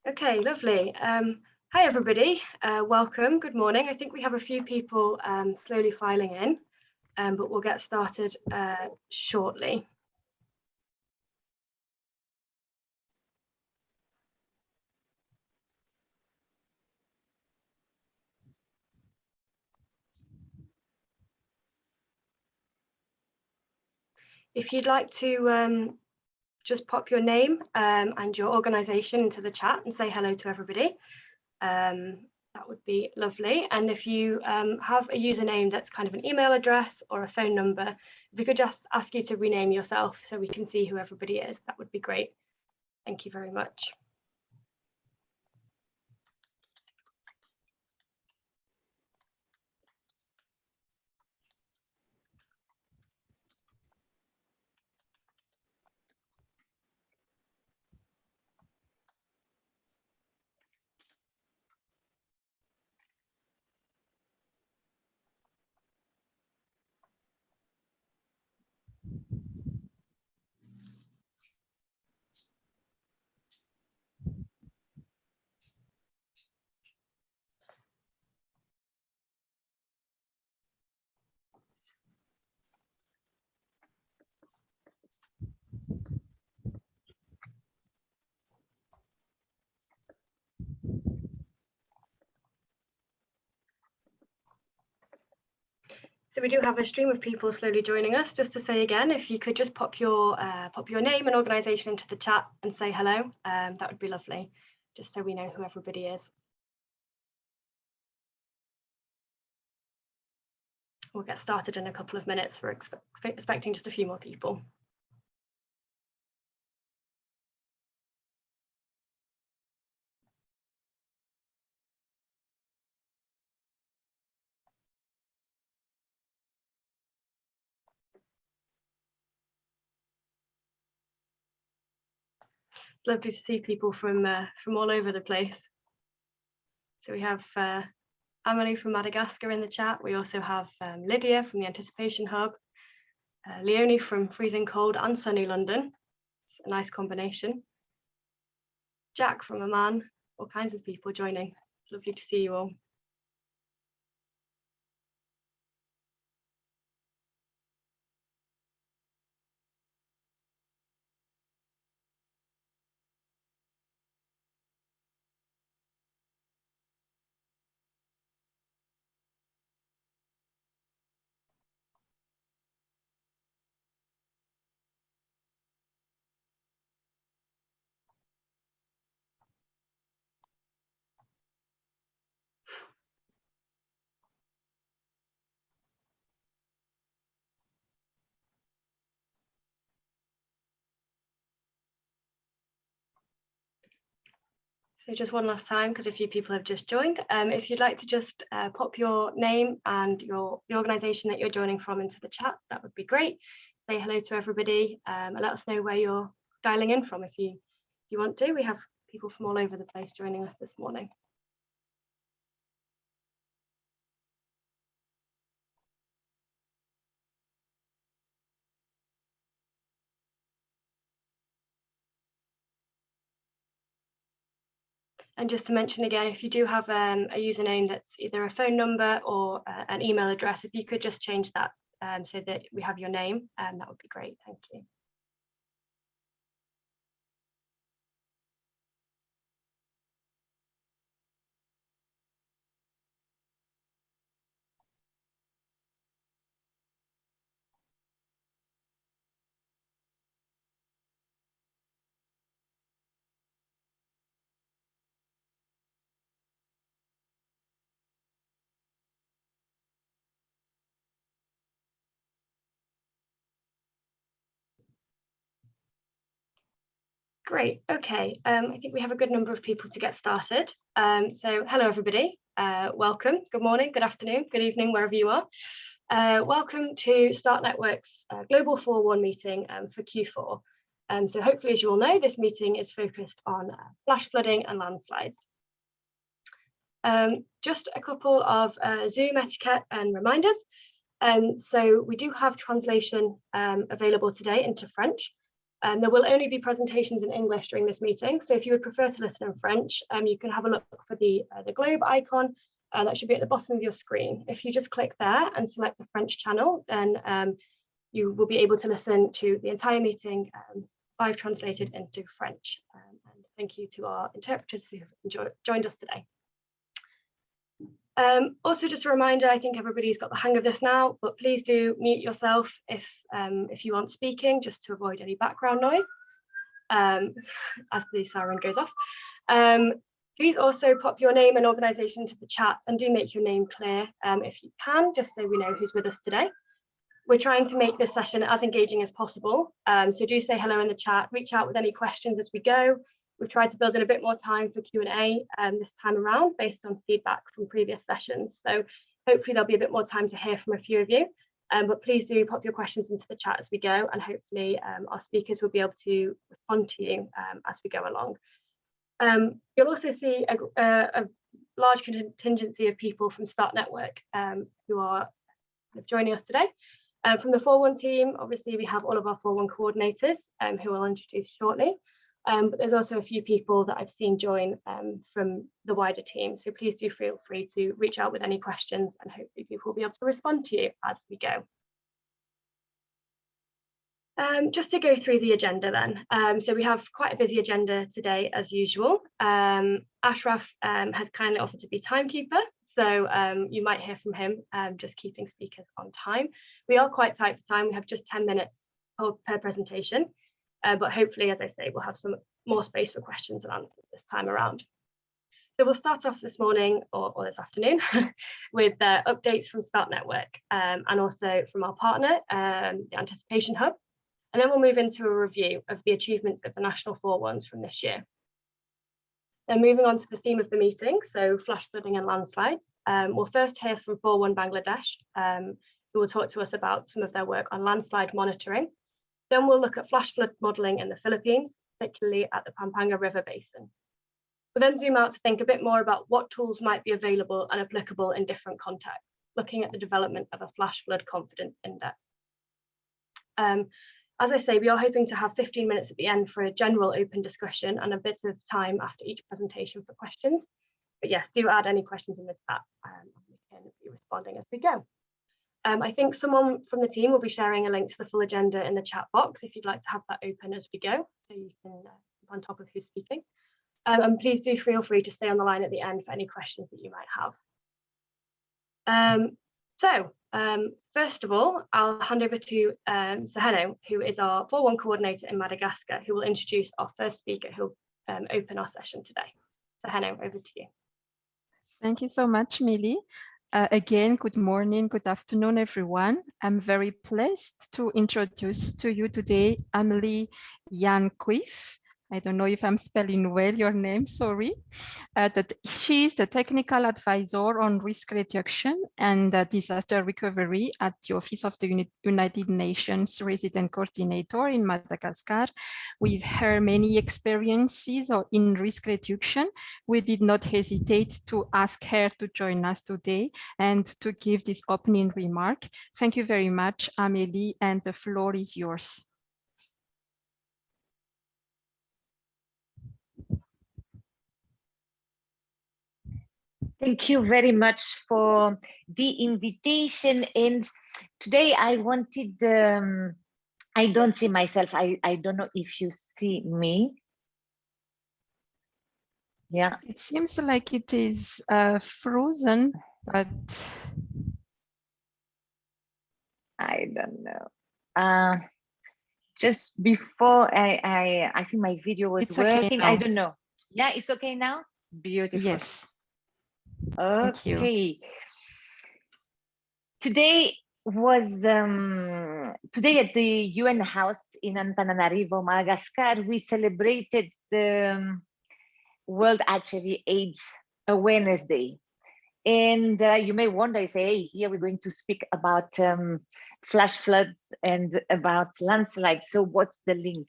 Okay, lovely. Hi everybody, welcome, good morning. I think we have a few people slowly filing in, but we'll get started shortly. If you'd like to just pop your name and your organisation into the chat and say hello to everybody, that would be lovely. And if you have a username that's kind of an email address or a phone number, if we could just ask you to rename yourself so we can see who everybody is, that would be great. Thank you very much. So we do have a stream of people slowly joining us. Just to say again, if you could just pop your name and organisation into the chat and say hello, that would be lovely, just so we know who everybody is. We'll get started in a couple of minutes. We're expecting just a few more people. It's lovely to see people from all over the place. So we have Amelie from Madagascar in the chat. We also have Lydia from the Anticipation Hub, Leonie from freezing cold and sunny London. It's a nice combination. Jack from Oman, all kinds of people joining. It's lovely to see you all. So just one last time, because a few people have just joined. If you'd like to just pop your name and the organisation that you're joining from into the chat, that would be great. Say hello to everybody and let us know where you're dialing in from if you want to. We have people from all over the place joining us this morning. And just to mention again, if you do have a username that's either a phone number or an email address, if you could just change that so that we have your name, that would be great. Thank you. Great, okay, I think we have a good number of people to get started. So hello everybody, welcome, good morning, good afternoon, good evening, wherever you are. Welcome to Start Network's Global FOREWARN meeting for Q4. So hopefully, as you all know, this meeting is focused on flash flooding and landslides. Just a couple of Zoom etiquette and reminders. So we do have translation available today into French. There will only be presentations in English during this meeting. So if you would prefer to listen in French, you can have a look for the globe icon that should be at the bottom of your screen. If you just click there and select the French channel, then you will be able to listen to the entire meeting live translated into French. And thank you to our interpreters who have joined us today. Also, just a reminder, I think everybody's got the hang of this now, but please do mute yourself if you aren't speaking, just to avoid any background noise as the siren goes off. Please also pop your name and organisation into the chat, and do make your name clear if you can, just so we know who's with us today. We're trying to make this session as engaging as possible, so do say hello in the chat, reach out with any questions as we go. We've tried to build in a bit more time for Q&A this time around based on feedback from previous sessions. So hopefully there'll be a bit more time to hear from a few of you, but please do pop your questions into the chat as we go, and hopefully our speakers will be able to respond to you as we go along. You'll also see a large contingency of people from Start Network who are joining us today. From the FOREWARN team, obviously we have all of our FOREWARN coordinators who I'll introduce shortly. But there's also a few people that I've seen join from the wider team. So please do feel free to reach out with any questions, and hopefully people will be able to respond to you as we go. Just to go through the agenda then. So we have quite a busy agenda today as usual. Ashraf has kindly offered to be timekeeper. So you might hear from him just keeping speakers on time. We are quite tight for time. We have just 10 minutes per presentation. But hopefully, as I say, we'll have some more space for questions and answers this time around. So we'll start off this morning or this afternoon with updates from Start Network and also from our partner, the Anticipation Hub. And then we'll move into a review of the achievements of the national FOREWARNs from this year. Then moving on to the theme of the meeting, so flash flooding and landslides. We'll first hear from FOREWARN Bangladesh, who will talk to us about some of their work on landslide monitoring. Then we'll look at flash flood modelling in the Philippines, particularly at the Pampanga River Basin. We'll then zoom out to think a bit more about what tools might be available and applicable in different contexts, looking at the development of a flash flood confidence index. As I say, we are hoping to have 15 minutes at the end for a general open discussion and a bit of time after each presentation for questions. But yes, do add any questions in the chat and we can be responding as we go. I think someone from the team will be sharing a link to the full agenda in the chat box if you'd like to have that open as we go, so you can keep on top of who's speaking. And please do feel free to stay on the line at the end for any questions that you might have. First of all, I'll hand over to Saheno, who is our FOREWARN coordinator in Madagascar, who will introduce our first speaker who'll open our session today. Saheno, over to you. Thank you so much, Milli. Again, good morning, good afternoon, everyone. I'm very pleased to introduce to you today Amelie Gouiffes. I don't know if I'm spelling well your name, sorry. She's the technical advisor on risk reduction and disaster recovery at the Office of the United Nations Resident Coordinator in Madagascar. With her many experiences in risk reduction, we did not hesitate to ask her to join us today and to give this opening remark. Thank you very much, Amelie, and the floor is yours. Thank you very much for the invitation. And today I wanted, I don't see myself. I don't know if you see me. Yeah. It seems like it is frozen, but I don't know. Just before I think my video was it's working. Okay, I don't know. Yeah, it's okay now. Beautiful. Yes. Okay. Today was today at the UN House in Antananarivo, Madagascar. We celebrated the World HIV AIDS Awareness Day, and you may wonder, say, hey, here we're going to speak about flash floods and about landslides. So what's the link?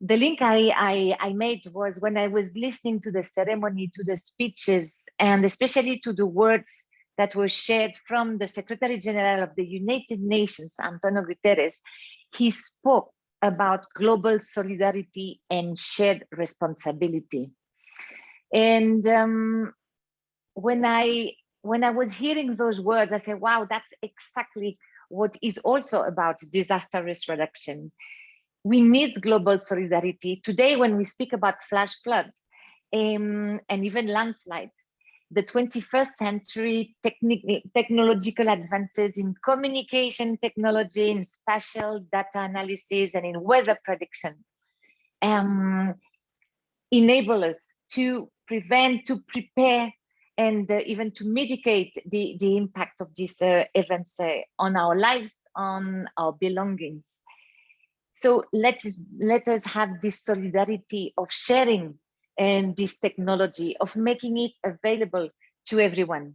The link I made was when I was listening to the ceremony, to the speeches, and especially to the words that were shared from the Secretary General of the United Nations, Antonio Guterres. He spoke about global solidarity and shared responsibility. And when I was hearing those words, I said, wow, that's exactly what is also about disaster risk reduction. We need global solidarity. Today, when we speak about flash floods and even landslides, the 21st century technological advances in communication technology, in spatial data analysis, and in weather prediction enable us to prevent, to prepare, and even to mitigate the impact of these events on our lives, on our belongings. So let us have this solidarity of sharing and this technology, of making it available to everyone.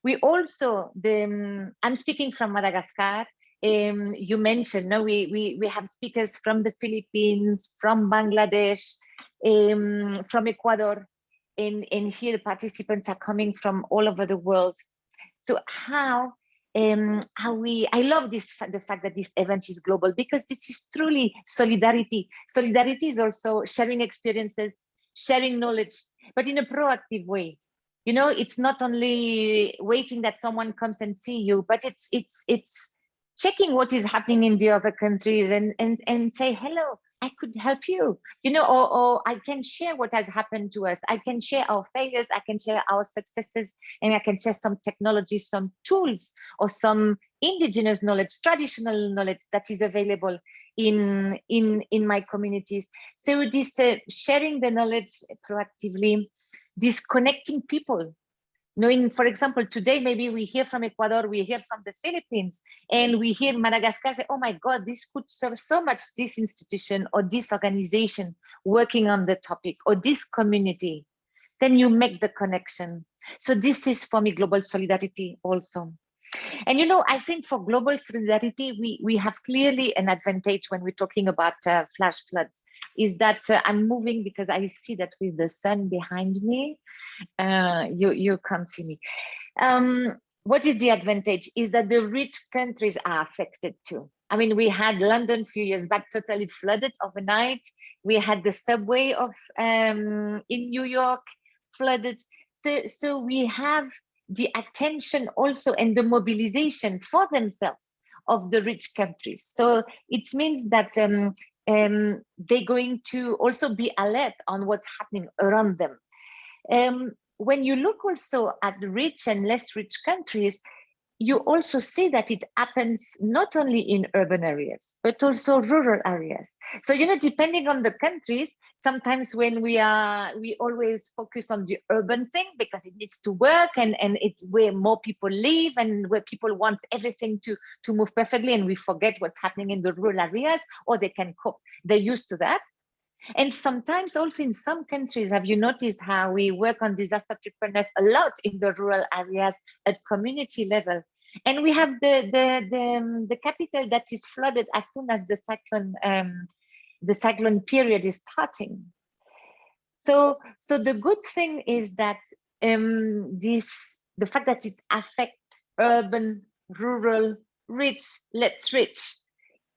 We also, I'm speaking from Madagascar. You mentioned, no, we have speakers from the Philippines, from Bangladesh, from Ecuador, and here participants are coming from all over the world. So I love the fact that this event is global, because this is truly solidarity. Solidarity is also sharing experiences, sharing knowledge, but in a proactive way. You know, it's not only waiting that someone comes and see you, but it's checking what is happening in the other countries and say, hello, I could help you, you know, or I can share what has happened to us. I can share our failures, I can share our successes, and I can share some technology, some tools, or some indigenous knowledge, traditional knowledge that is available in my communities. So this sharing the knowledge proactively, this connecting people, knowing, for example, today, maybe we hear from Ecuador, we hear from the Philippines, and we hear Madagascar say, oh my God, this could serve so much, this institution or this organization working on the topic, or this community. Then you make the connection. So this is, for me, global solidarity also. And, you know, I think for global solidarity, we have clearly an advantage when we're talking about flash floods, is that I'm moving because I see that with the sun behind me, you can't see me. What is the advantage is that the rich countries are affected too. I mean, we had London a few years back totally flooded overnight. We had the subway of in New York flooded. So we have the attention also and the mobilization for themselves of the rich countries. So it means that they're going to also be alert on what's happening around them. When you look also at the rich and less rich countries, you also see that it happens not only in urban areas, but also rural areas. So, you know, depending on the countries, sometimes when we always focus on the urban thing because it needs to work and it's where more people live and where people want everything to move perfectly, and we forget what's happening in the rural areas, or they can cope. They're used to that. And sometimes also in some countries, have you noticed how we work on disaster preparedness a lot in the rural areas at community level? And we have the capital that is flooded as soon as the cyclone period is starting. So the good thing is that the fact that it affects urban, rural, rich, less rich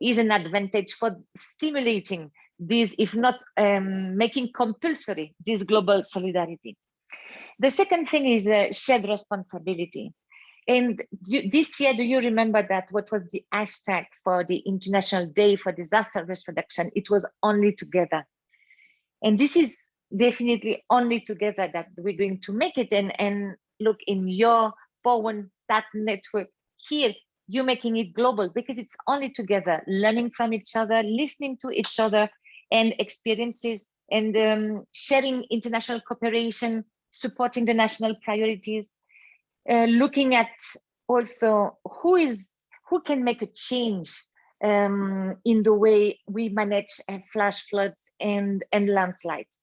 is an advantage for stimulating this, if not making compulsory this global solidarity. The second thing is shared responsibility. And this year, do you remember that what was the hashtag for the International Day for Disaster Risk Reduction? It was only together. And this is definitely only together that we're going to make it. And look, in your FOREWARN Stat network here, you're making it global because it's only together, learning from each other, listening to each other and experiences, and sharing international cooperation, supporting the national priorities, looking at also who can make a change in the way we manage flash floods and landslides.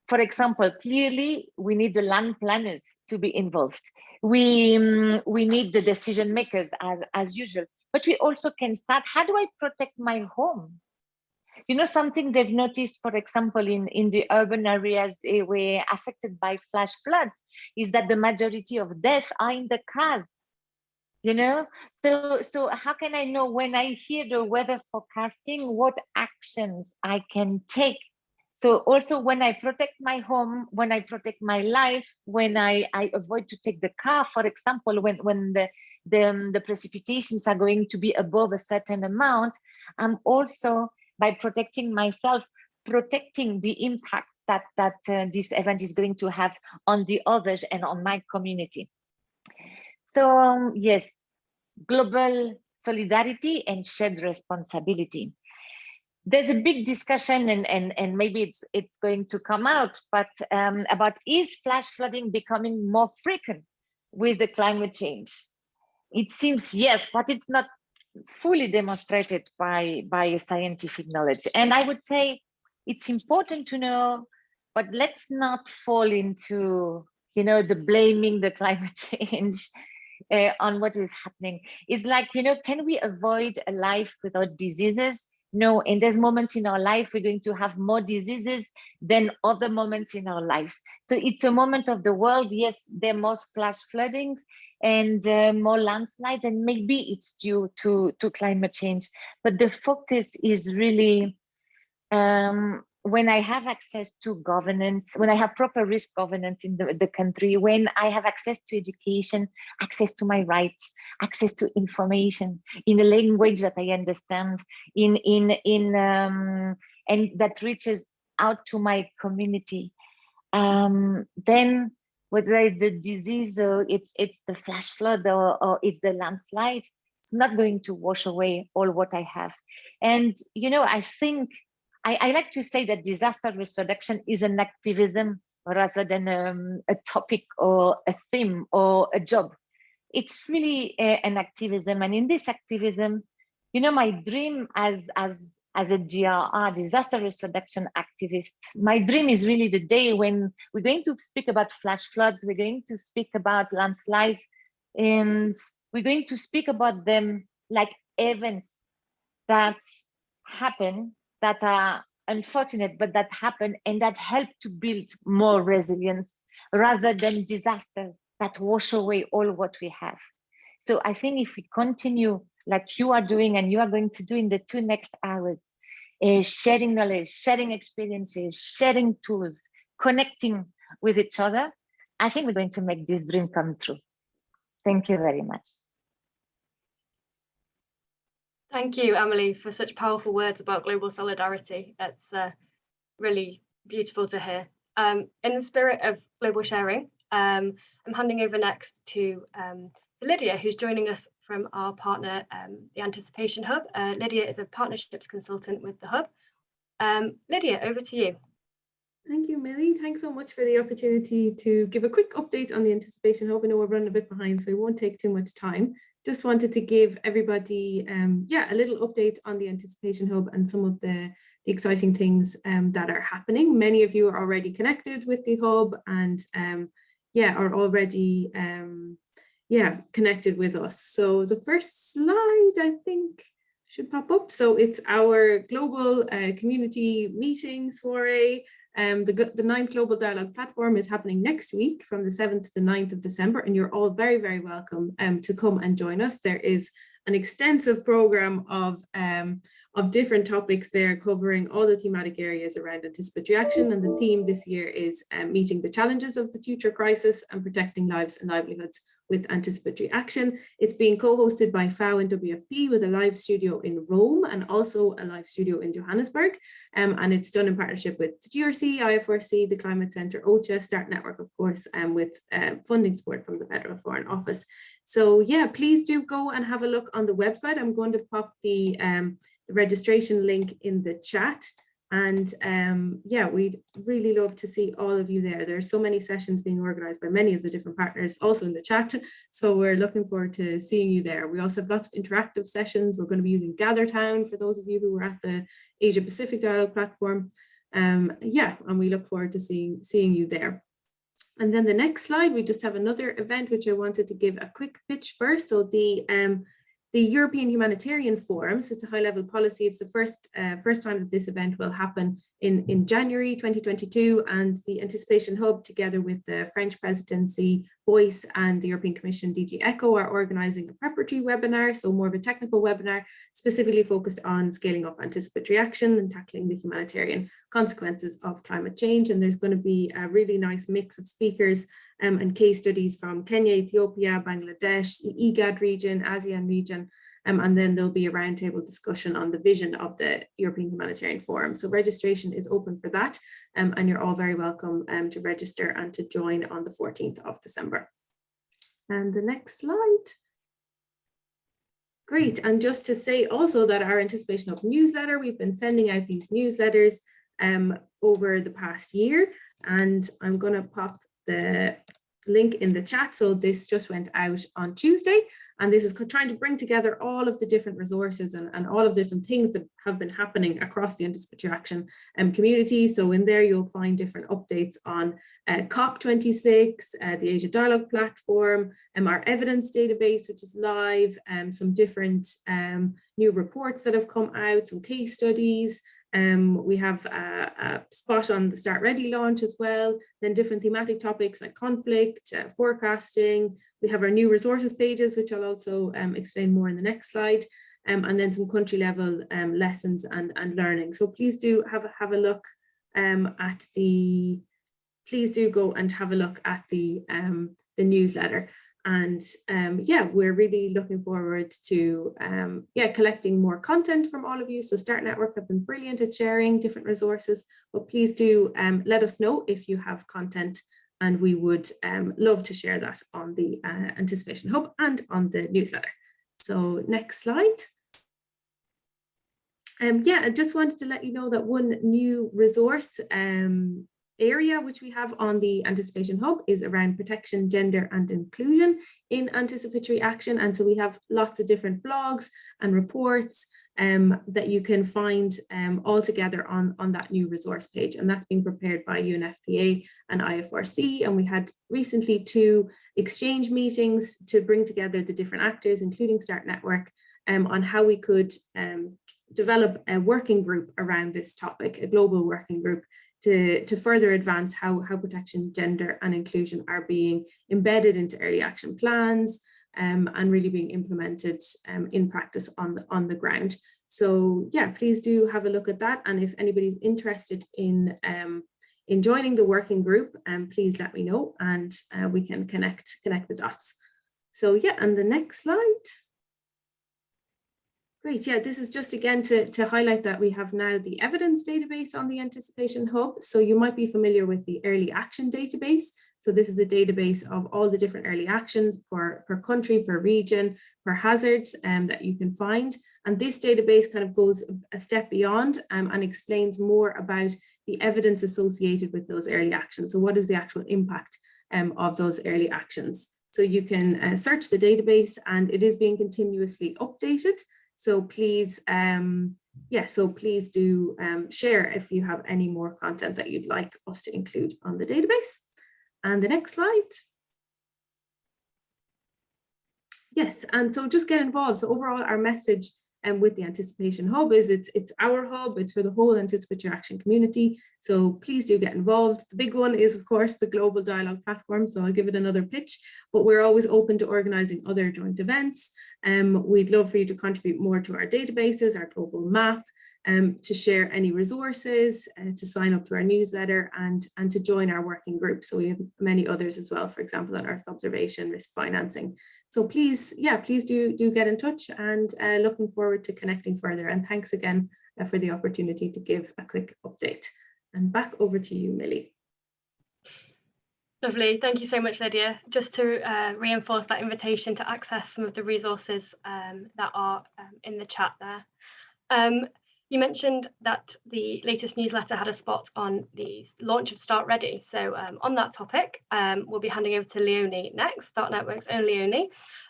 For example, clearly we need the land planners to be involved. We need the decision makers as usual, but we also can start, how do I protect my home? You know, something they've noticed, for example, in the urban areas where affected by flash floods, is that the majority of deaths are in the cars. you know? So how can I know when I hear the weather forecasting, what actions I can take? So also when I protect my home, when I protect my life, when I avoid to take the car, for example, when the precipitations are going to be above a certain amount, I'm also, by protecting myself, protecting the impacts that this event is going to have on the others and on my community. So yes, global solidarity and shared responsibility. There's a big discussion, and maybe it's going to come out, but about, is flash flooding becoming more frequent with the climate change? It seems yes, but it's not fully demonstrated by scientific knowledge. And I would say it's important to know, but let's not fall into, you know, the blaming the climate change on what is happening. It's like, you know, can we avoid a life without diseases? No, and there's moments in our life we're going to have more diseases than other moments in our lives. So it's a moment of the world. Yes, there are more flash floodings and more landslides, and maybe it's due to climate change. But the focus is really when I have access to governance, when I have proper risk governance in the country, when I have access to education, access to my rights, access to information in a language that I understand, and that reaches out to my community, then whether it's the disease or it's the flash flood or it's the landslide, it's not going to wash away all what I have. And you know, I think I like to say that disaster risk reduction is an activism rather than a topic or a theme or a job. It's really an activism, and in this activism, you know, my dream as a DRR, disaster risk reduction activist, my dream is really the day when we're going to speak about flash floods, we're going to speak about landslides, and we're going to speak about them like events that happen, that are unfortunate, but that happen and that help to build more resilience rather than disaster that wash away all what we have. So I think if we continue like you are doing and you are going to do in the 2 next hours, sharing knowledge, sharing experiences, sharing tools, connecting with each other, I think we're going to make this dream come true. Thank you very much. Thank you, Amelie, for such powerful words about global solidarity. It's really beautiful to hear. In the spirit of global sharing, I'm handing over next to Lydia, who's joining us from our partner, the Anticipation Hub. Lydia is a partnerships consultant with the Hub. Lydia, over to you. Thank you, Milli. Thanks so much for the opportunity to give a quick update on the Anticipation Hub. I know we're running a bit behind, so it won't take too much time. Just wanted to give everybody a little update on the Anticipation Hub and some of the exciting things that are happening. Many of you are already connected with the Hub and are already connected with us. So the first slide, I think, should pop up. So it's our global community meeting soiree. The 9th Global Dialogue Platform is happening next week from the 7th to the 9th of December, and you're all very, very welcome to come and join us. There is an extensive program of different topics there covering all the thematic areas around anticipatory action, and the theme this year is meeting the challenges of the future crisis and protecting lives and livelihoods with anticipatory action. It's being co-hosted by FAO and WFP with a live studio in Rome and also a live studio in Johannesburg. And it's done in partnership with the GRC, I4C, the Climate Centre, OCHA, Start Network, of course, and with funding support from the Federal Foreign Office. So yeah, please do go and have a look on the website. I'm going to pop the registration link in the chat. And we'd really love to see all of you there. There's so many sessions being organized by many of the different partners also in the chat. So we're looking forward to seeing you there. We also have lots of interactive sessions. We're going to be using GatherTown for those of you who were at the Asia Pacific Dialogue platform. And we look forward to seeing you there. And then the next slide, we just have another event which I wanted to give a quick pitch for. So the European Humanitarian Forums, it's a high-level policy. It's the first time that this event will happen in January 2022, and the Anticipation Hub, together with the French Presidency, Voice, and the European Commission DG ECHO, are organising a preparatory webinar, so more of a technical webinar, specifically focused on scaling up anticipatory action and tackling the humanitarian consequences of climate change. And there's going to be a really nice mix of speakers and case studies from Kenya, Ethiopia, Bangladesh, the IGAD region, ASEAN region, and then there'll be a roundtable discussion on the vision of the European Humanitarian Forum. So registration is open for that, and you're all very welcome to register and to join on the 14th of December. And the next slide. Great, and just to say also that our Anticipation Hub newsletter, we've been sending out these newsletters over the past year, and I'm going to pop the link in the chat. So this just went out on Tuesday, and this is trying to bring together all of the different resources and all of the different things that have been happening across the anticipatory action community. So in there, you'll find different updates on COP26, the Asia Dialogue platform, our evidence database, which is live, some different new reports that have come out, some case studies. We have a spot on the Start Ready launch as well, then different thematic topics like conflict, forecasting. We have our new resources pages, which I'll also explain more in the next slide, and then some country level lessons and learning. So please do have a look at the, please do go and have a look at the newsletter. And yeah, we're really looking forward to collecting more content from all of you. So Start Network have been brilliant at sharing different resources, but please do let us know if you have content, and we would love to share that on the Anticipation Hub and on the newsletter. So next slide. Yeah, I just wanted to let you know that one new resource area which we have on the Anticipation Hub is around protection, gender and inclusion in anticipatory action. And so we have lots of different blogs and reports that you can find all together on that new resource page. And that's been prepared by UNFPA and IFRC. And we had recently 2 exchange meetings to bring together the different actors, including Start Network, on how we could develop a working group around this topic, a global working group, to further advance how protection, gender and inclusion are being embedded into early action plans and really being implemented in practice on the ground. So yeah, please do have a look at that. And if anybody's interested in joining the working group, please let me know, and we can connect the dots. So yeah, and the next slide. Great, yeah, this is just again to highlight that we have now the evidence database on the Anticipation Hub. So you might be familiar with the early action database. So this is a database of all the different early actions per country, per region, per hazards that you can find. And this database kind of goes a step beyond and explains more about the evidence associated with those early actions. So what is the actual impact of those early actions? So you can search the database, and it is being continuously updated. So please, please do share if you have any more content that you'd like us to include on the database. And the next slide. Yes, and so just get involved. So overall, our message with the Anticipation Hub is it's our hub, it's for the whole anticipatory action community. So please do get involved. The big one is, of course, the Global Dialogue platform. So I'll give it another pitch, but we're always open to organising other joint events. We'd love for you to contribute more to our databases, our global map, to share any resources, to sign up to our newsletter, and to join our working group. So we have many others as well, for example, on Earth observation, risk financing. So please, yeah, please do get in touch, and looking forward to connecting further. And thanks again for the opportunity to give a quick update. And back over to you, Milli. Lovely, thank you so much, Lydia. Just to reinforce that invitation to access some of the resources that are in the chat there. You mentioned that the latest newsletter had a spot on the launch of Start Ready. So on that topic, we'll be handing over to Leonie next, Start Network's own Leonie,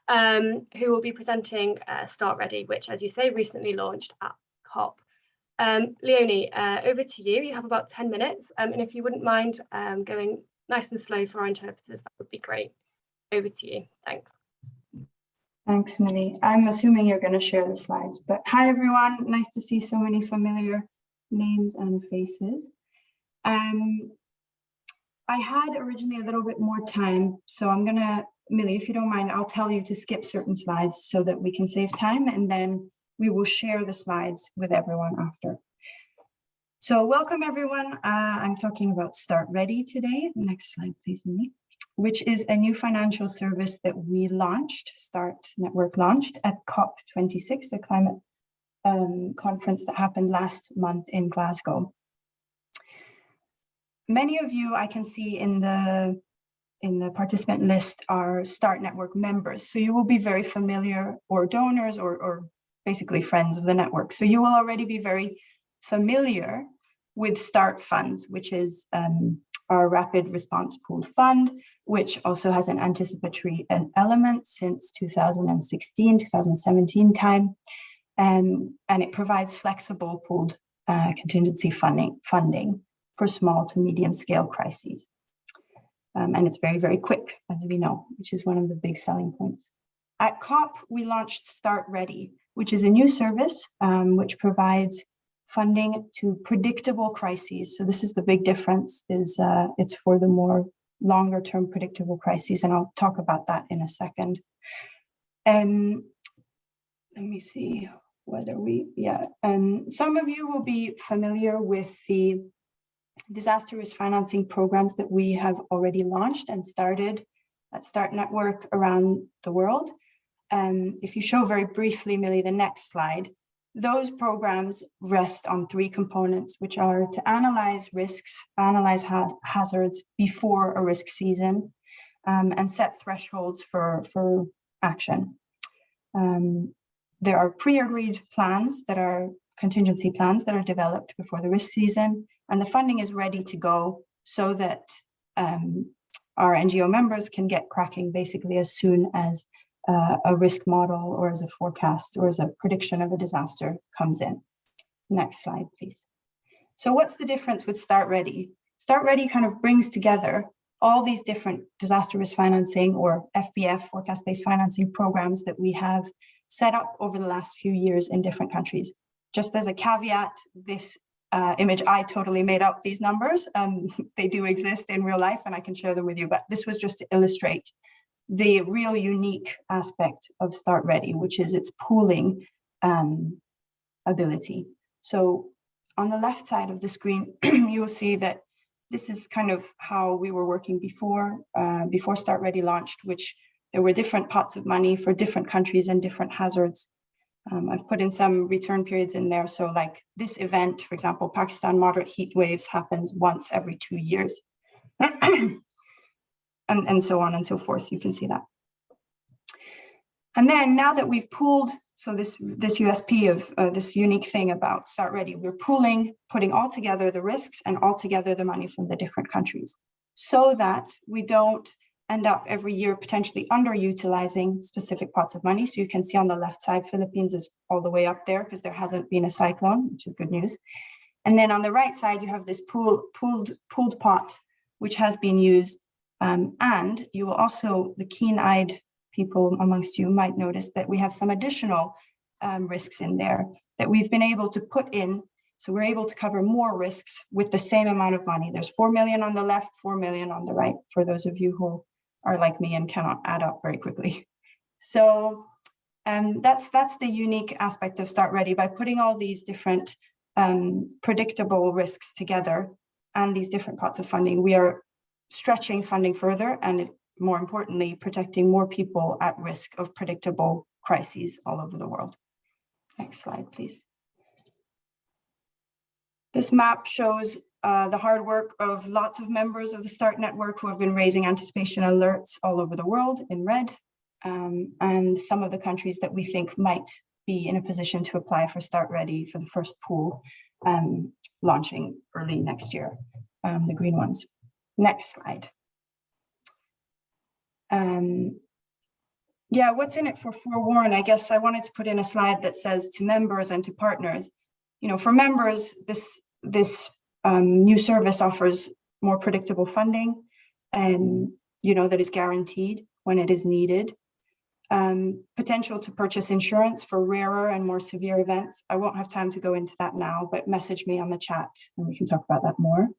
who will be presenting Start Ready, which, as you say, recently launched at COP. Leonie, over to you. You have about 10 minutes. And if you wouldn't mind going nice and slow for our interpreters, that would be great. Over to you. Thanks. Thanks, Milli. I'm assuming you're going to share the slides, but hi, everyone. Nice to see so many familiar names and faces. I had originally a little bit more time, so I'm gonna, Milli, if you don't mind, I'll tell you to skip certain slides so that we can save time, and then we will share the slides with everyone after. So welcome everyone. I'm talking about Start Ready today. Next slide, please, Milli. Which is a new financial service that we launched, Start Network launched at COP26, the climate conference that happened last month in Glasgow. Many of you I can see in the participant list are Start Network members. So you will be very familiar, or donors, or basically friends of the network. So you will already be very familiar with Start Funds, which is our rapid response pooled fund, which also has an anticipatory element since 2016, 2017 time. And it provides flexible pooled contingency funding for small to medium scale crises. And it's very, very quick, as we know, which is one of the big selling points. At COP, we launched Start Ready, which is a new service which provides funding to predictable crises. So this is the big difference, is it's for the more longer term predictable crises, and I'll talk about that in a second. Let me see whether some of you will be familiar with the disaster risk financing programs that we have already launched and started at Start Network around the world. If you show very briefly, Milli, the next slide, those programs rest on three components, which are to analyze risks, analyze hazards before a risk season, and set thresholds for action. There are pre-agreed plans that are contingency plans that are developed before the risk season, and the funding is ready to go so that our NGO members can get cracking basically as soon as a risk model or as a forecast or as a prediction of a disaster comes in. Next slide, please. So what's the difference with Start Ready? Start Ready kind of brings together all these different disaster risk financing, or FBF, forecast-based financing programs that we have set up over the last few years in different countries. Just as a caveat, this image, I totally made up these numbers. They do exist in real life and I can share them with you, but this was just to illustrate the real unique aspect of Start Ready, which is its pooling ability. So on the left side of the screen, you will see that this is kind of how we were working before Start Ready launched, which there were different pots of money for different countries and different hazards. I've put in some return periods in there. So like this event, for example, Pakistan moderate heat waves happens once every 2 years. And so on and so forth, you can see that. And then now that we've pooled, so this USP of this unique thing about Start Ready, we're pooling, putting all together the risks and all together the money from the different countries so that we don't end up every year potentially underutilizing specific pots of money. So you can see on the left side, Philippines is all the way up there because there hasn't been a cyclone, which is good news. And then on the right side, you have this pooled pot, which has been used. And you will also, the keen-eyed people amongst you might notice that we have some additional risks in there that we've been able to put in. So we're able to cover more risks with the same amount of money. There's 4 million on the left, 4 million on the right, for those of you who are like me and cannot add up very quickly. So that's the unique aspect of Start Ready. By putting all these different predictable risks together and these different pots of funding, we are stretching funding further and, more importantly, protecting more people at risk of predictable crises all over the world. Next slide, please. This map shows the hard work of lots of members of the Start Network who have been raising anticipation alerts all over the world in red, and some of the countries that we think might be in a position to apply for Start Ready for the first pool launching early next year, the green ones. Next slide. Yeah, what's in it for FOREWARN? I guess I wanted to put in a slide that says to members and to partners, you know, for members, this new service offers more predictable funding and, you know, that is guaranteed when it is needed. Potential to purchase insurance for rarer and more severe events. I won't have time to go into that now, but message me on the chat and we can talk about that more.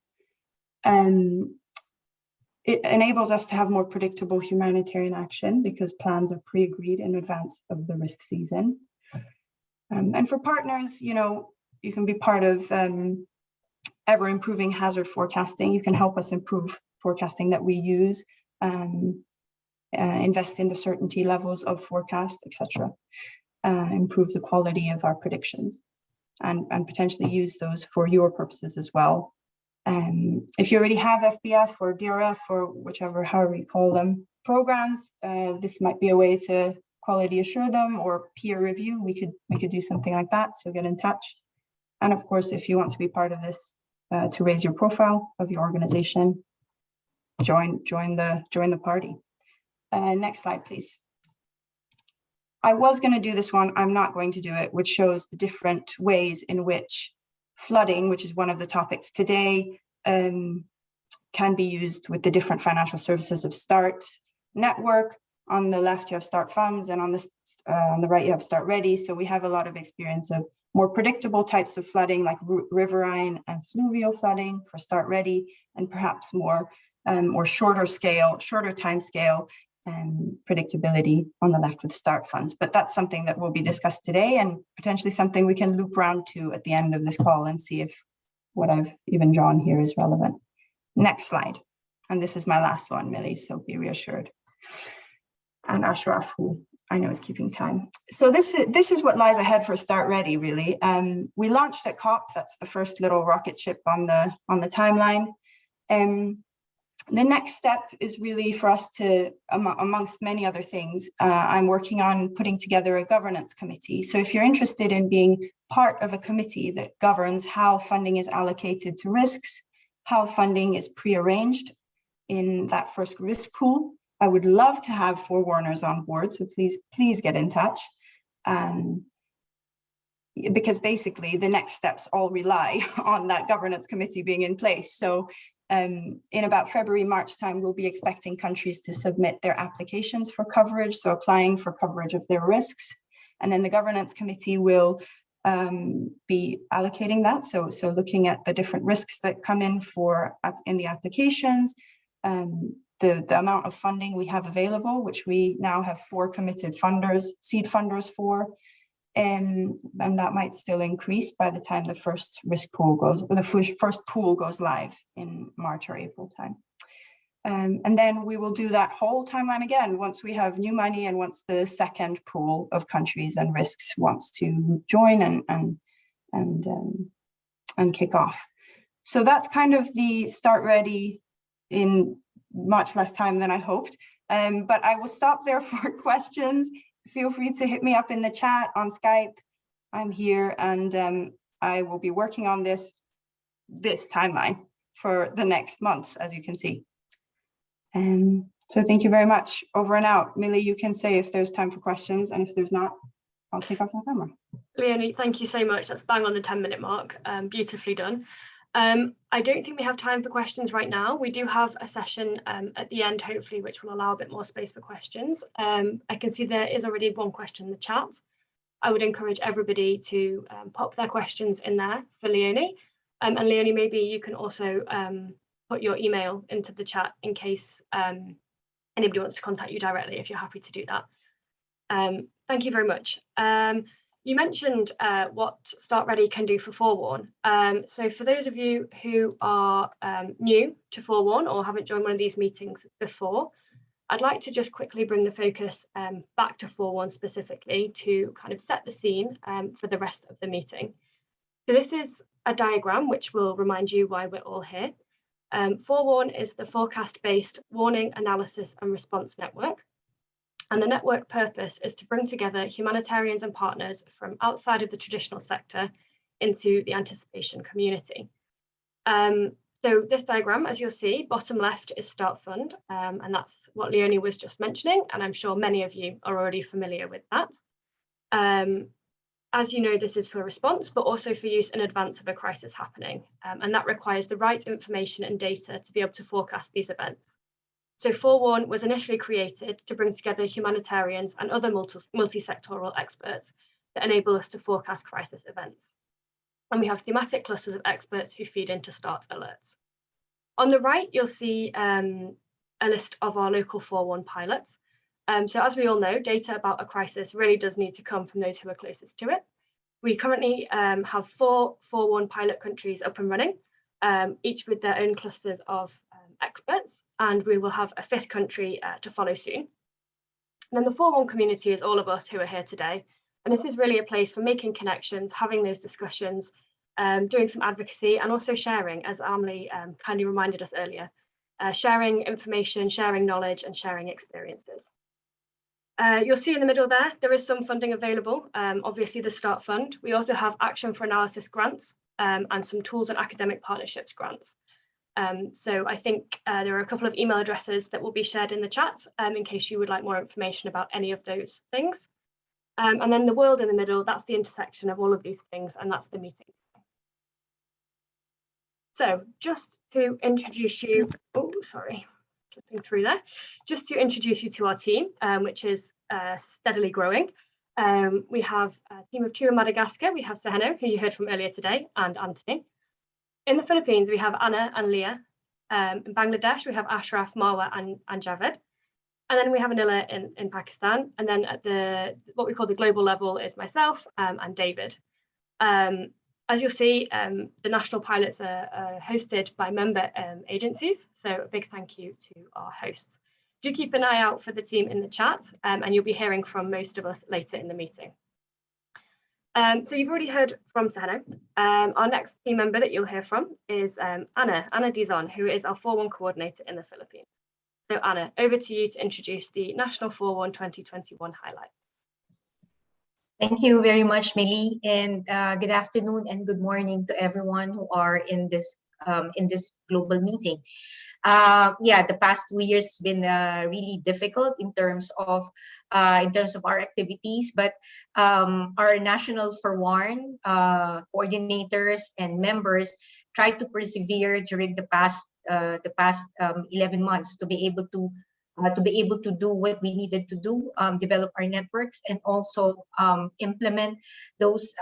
It enables us to have more predictable humanitarian action because plans are pre-agreed in advance of the risk season. And for partners, you know, you can be part of ever improving hazard forecasting. You can help us improve forecasting that we use, invest in the certainty levels of forecast, etc. Improve the quality of our predictions and potentially use those for your purposes as well. If you already have FBF or DRF or whichever, however you call them, programs, this might be a way to quality assure them or peer review. We could do something like that, so get in touch. And of course, if you want to be part of this, to raise your profile of your organization, join the party. Next slide, please. I was going to do this one, I'm not going to do it, which shows the different ways in which flooding, which is one of the topics today, can be used with the different financial services of START network. On the left, you have START funds, and on the right, you have START ready. So we have a lot of experience of more predictable types of flooding, like riverine and fluvial flooding for START ready, and perhaps more or shorter time scale, predictability on the left with START funds. But that's something that will be discussed today and potentially something we can loop around to at the end of this call and see if what I've even drawn here is relevant. Next slide. And this is my last one, Milli, so be reassured. And Ashraf, who I know is keeping time. So this is what lies ahead for START ready, really. We launched at COP, that's the first little rocket ship on the timeline. The next step is really for us to, amongst many other things, I'm working on putting together a governance committee. So if you're interested in being part of a committee that governs how funding is allocated to risks, how funding is pre-arranged in that first risk pool, I would love to have forewarners on board. So please get in touch. Because basically the next steps all rely on that governance committee being in place. So in about February, March time, we'll be expecting countries to submit their applications for coverage, so applying for coverage of their risks. And then the governance committee will be allocating that. So looking at the different risks that come in in the applications, the amount of funding we have available, which we now have 4 committed funders, seed funders for. And that might still increase by the time the first risk pool first pool goes live in March or April time. And then we will do that whole timeline again once we have new money and once the second pool of countries and risks wants to join and kick off. So that's kind of the START ready in much less time than I hoped. But I will stop there for questions. Feel free to hit me up in the chat on Skype. I'm here and I will be working on this timeline for the next months, as you can see. So thank you very much. Over and out. Milli, you can say if there's time for questions, and if there's not, I'll take off my camera. Leonie, thank you so much. That's bang on the 10-minute mark. Beautifully done. I don't think we have time for questions right now. We do have a session at the end, hopefully, which will allow a bit more space for questions. I can see there is already one question in the chat. I would encourage everybody to pop their questions in there for Leonie. And Leonie, maybe you can also put your email into the chat in case anybody wants to contact you directly, if you're happy to do that. Thank you very much. You mentioned what START Ready can do for Forewarn. So for those of you who are new to Forewarn or haven't joined one of these meetings before, I'd like to just quickly bring the focus back to Forewarn specifically to kind of set the scene for the rest of the meeting. So this is a diagram which will remind you why we're all here. Forewarn is the forecast-based warning, analysis and response network. And the network purpose is to bring together humanitarians and partners from outside of the traditional sector into the anticipation community. So this diagram, as you'll see, bottom left is Start Fund, and that's what Leonie was just mentioning, and I'm sure many of you are already familiar with that. As you know, this is for response, but also for use in advance of a crisis happening, and that requires the right information and data to be able to forecast these events. So FOREWARN was initially created to bring together humanitarians and other multi-sectoral experts that enable us to forecast crisis events. And we have thematic clusters of experts who feed into START alerts. On the right, you'll see a list of our local FOREWARN pilots. So as we all know, data about a crisis really does need to come from those who are closest to it. We currently have 4 FOREWARN pilot countries up and running, each with their own clusters of experts, and we will have a 5th country to follow soon. And then the FOREWARN community is all of us who are here today, and this is really a place for making connections, having those discussions, doing some advocacy, and also sharing, as Amelie kindly reminded us earlier, sharing information, sharing knowledge, and sharing experiences. You'll see in the middle there is some funding available, obviously the START Fund. We also have Action for Analysis grants and some Tools and Academic Partnerships grants. So I think there are a couple of email addresses that will be shared in the chat in case you would like more information about any of those things. And then the world in the middle, that's the intersection of all of these things, and that's the meeting. So just to introduce you, slipping through there, just to introduce you to our team, which is steadily growing. We have a team of 2 in Madagascar. We have Seheno, who you heard from earlier today, and Anthony. In the Philippines, we have Anna and Leah. In Bangladesh, we have Ashraf, Marwa, and Javed. And then we have Anila in Pakistan. And then at what we call the global level is myself and David. As you'll see, the national pilots are hosted by member agencies. So a big thank you to our hosts. Do keep an eye out for the team in the chat, and you'll be hearing from most of us later in the meeting. So you've already heard from Seheno. Our next team member that you'll hear from is Anna Dizon, who is our FOREWARN coordinator in the Philippines. So Anna, over to you to introduce the National FOREWARN 2021 highlights. Thank you very much, Milli, and good afternoon and good morning to everyone who are in this global meeting. Yeah, the past 2 years has been really difficult in terms of our activities, but our National FOREWARN coordinators and members tried to persevere during the past 11 months to be able to do what we needed to do, develop our networks, and also implement those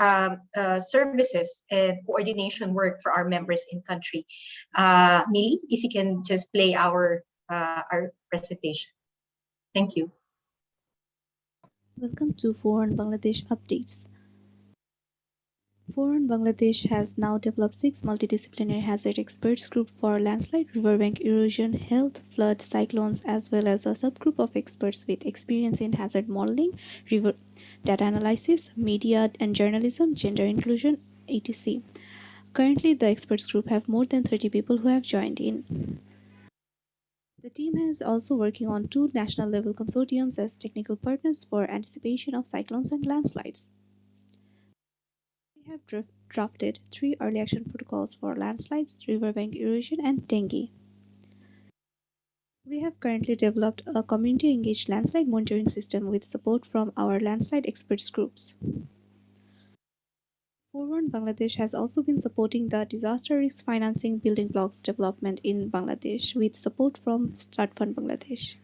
services and coordination work for our members in country. Milli, if you can just play our presentation. Thank you. Welcome to FOREWARN Bangladesh updates. FOREWARN Bangladesh has now developed 6 multidisciplinary hazard experts group for landslide, riverbank erosion, health, flood, cyclones, as well as a subgroup of experts with experience in hazard modeling, river data analysis, media and journalism, gender inclusion, etc. Currently, the experts group have more than 30 people who have joined in. The team is also working on 2 national level consortiums as technical partners for anticipation of cyclones and landslides. We have drafted 3 early action protocols for landslides, riverbank erosion, and dengue. We have currently developed a community-engaged landslide monitoring system with support from our landslide experts groups. FOREWARN Bangladesh has also been supporting the disaster risk financing building blocks development in Bangladesh with support from START Fund Bangladesh.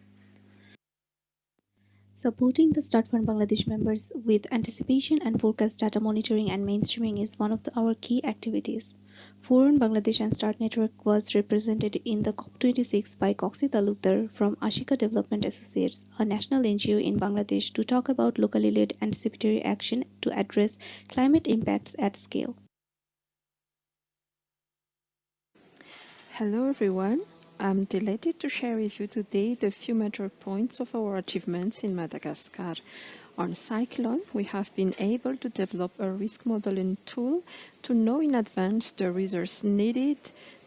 Supporting the START Fund Bangladesh members with anticipation and forecast data monitoring and mainstreaming is one of our key activities. FOREWARN Bangladesh and START Network was represented in the COP26 by Coxie Talukdar from Ashika Development Associates, a national NGO in Bangladesh, to talk about locally led anticipatory action to address climate impacts at scale. Hello everyone. I'm delighted to share with you today the few major points of our achievements in Madagascar. On cyclone, we have been able to develop a risk modeling tool to know in advance the resources needed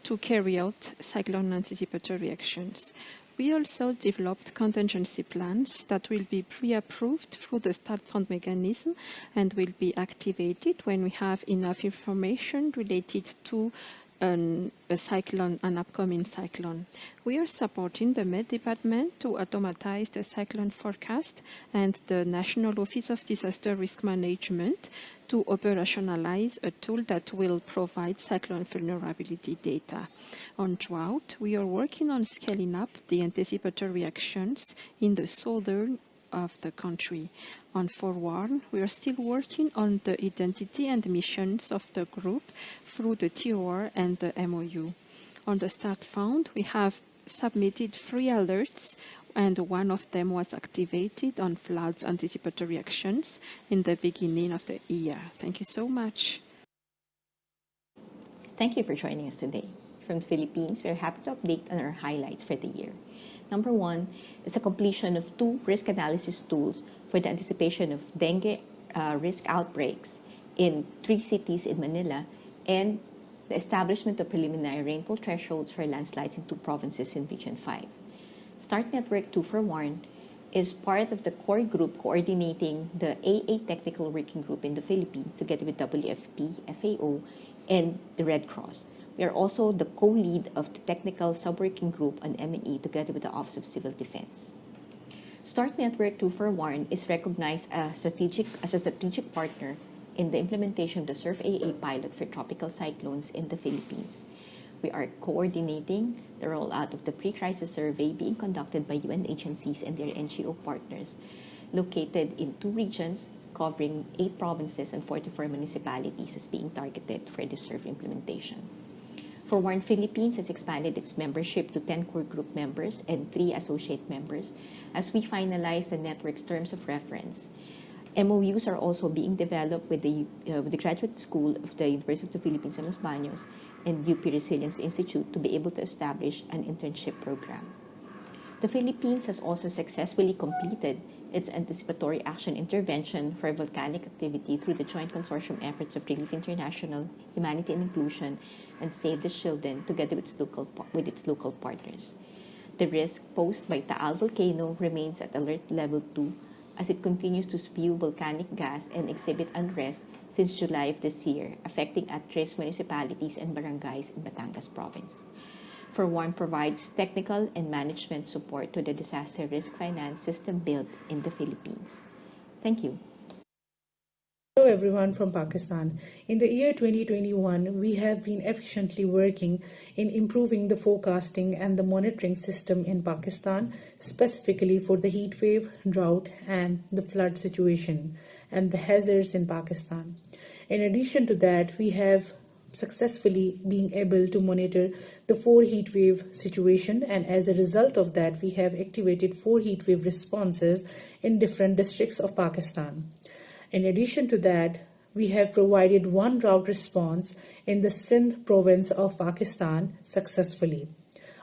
to carry out cyclone anticipatory actions. We also developed contingency plans that will be pre-approved through the START Fund mechanism and will be activated when we have enough information related to a cyclone, an upcoming cyclone. We are supporting the Met Department to automatize the cyclone forecast and the National Office of Disaster Risk Management to operationalize a tool that will provide cyclone vulnerability data. On drought, we are working on scaling up the anticipatory actions in the southern of the country. On FOREWARN, we are still working on the identity and missions of the group through the TOR and the MOU. On the Start Fund, we have submitted 3 alerts, and one of them was activated on floods anticipatory actions in the beginning of the year. Thank you so much. Thank you for joining us today. From the Philippines, we're happy to update on our highlights for the year. Number 1 is the completion of 2 risk analysis tools for the anticipation of dengue risk outbreaks in 3 cities in Manila, and the establishment of preliminary rainfall thresholds for landslides in 2 provinces in Region 5. Start Network 2 for WARN is part of the core group coordinating the AA Technical Working Group in the Philippines together with WFP, FAO, and the Red Cross. We are also the co-lead of the Technical Sub-Working Group on M&E together with the Office of Civil Defense. Start Network 2 for WARN is recognized as a strategic partner in the implementation of the SURF AA pilot for tropical cyclones in the Philippines. We are coordinating the rollout of the pre-crisis survey being conducted by UN agencies and their NGO partners, located in 2 regions covering 8 provinces and 44 municipalities as being targeted for the SURF implementation. FOREWARN Philippines has expanded its membership to 10 core group members and 3 associate members as we finalize the network's terms of reference. MOUs are also being developed with the Graduate School of the University of the Philippines in Los Baños and UP Resilience Institute to be able to establish an internship program. The Philippines has also successfully completed its anticipatory action intervention for volcanic activity through the joint consortium efforts of Relief International, Humanity and Inclusion, and Save the Children together with its local partners. The risk posed by Taal volcano remains at alert level 2 as it continues to spew volcanic gas and exhibit unrest since July of this year, affecting at-risk municipalities and barangays in Batangas province. FOREWARN provides technical and management support to the disaster risk finance system built in the Philippines. Thank you. Hello everyone from Pakistan. In the year 2021, we have been efficiently working in improving the forecasting and the monitoring system in Pakistan, specifically for the heat wave, drought, and the flood situation and the hazards in Pakistan. In addition to that, we have successfully being able to monitor the 4 heat wave situation, and as a result of that, we have activated 4 heat wave responses in different districts of Pakistan. In addition to that, we have provided 1 drought response in the Sindh province of Pakistan successfully.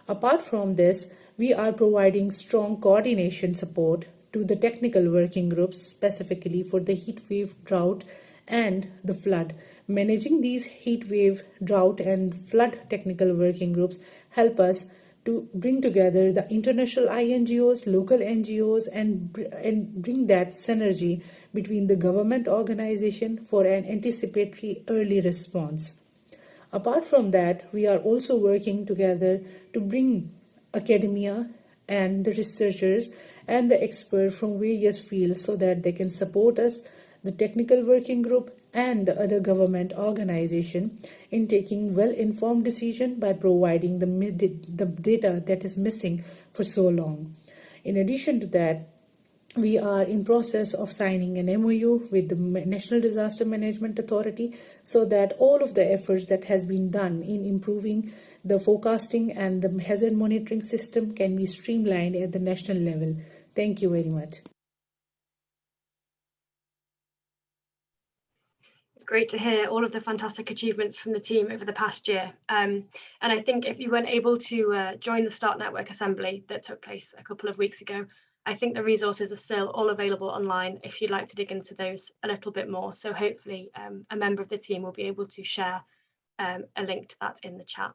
Apart from this, we are providing strong coordination support to the technical working groups specifically for the heat wave, drought, and the flood. Managing these heat wave, drought, and flood technical working groups help us to bring together the international INGOs, local NGOs, and bring that synergy between the government organization for an anticipatory early response. Apart from that, we are also working together to bring academia and the researchers and the experts from various fields so that they can support us, the technical working group, and the other government organization in taking well-informed decision by providing the data that is missing for so long. In addition to that, we are in process of signing an MOU with the National Disaster Management Authority so that all of the efforts that has been done in improving the forecasting and the hazard monitoring system can be streamlined at the national level. Thank you very much. It's great to hear all of the fantastic achievements from the team over the past year. And I think if you weren't able to join the Start Network Assembly that took place a couple of weeks ago, I think the resources are still all available online if you'd like to dig into those a little bit more. So hopefully a member of the team will be able to share a link to that in the chat.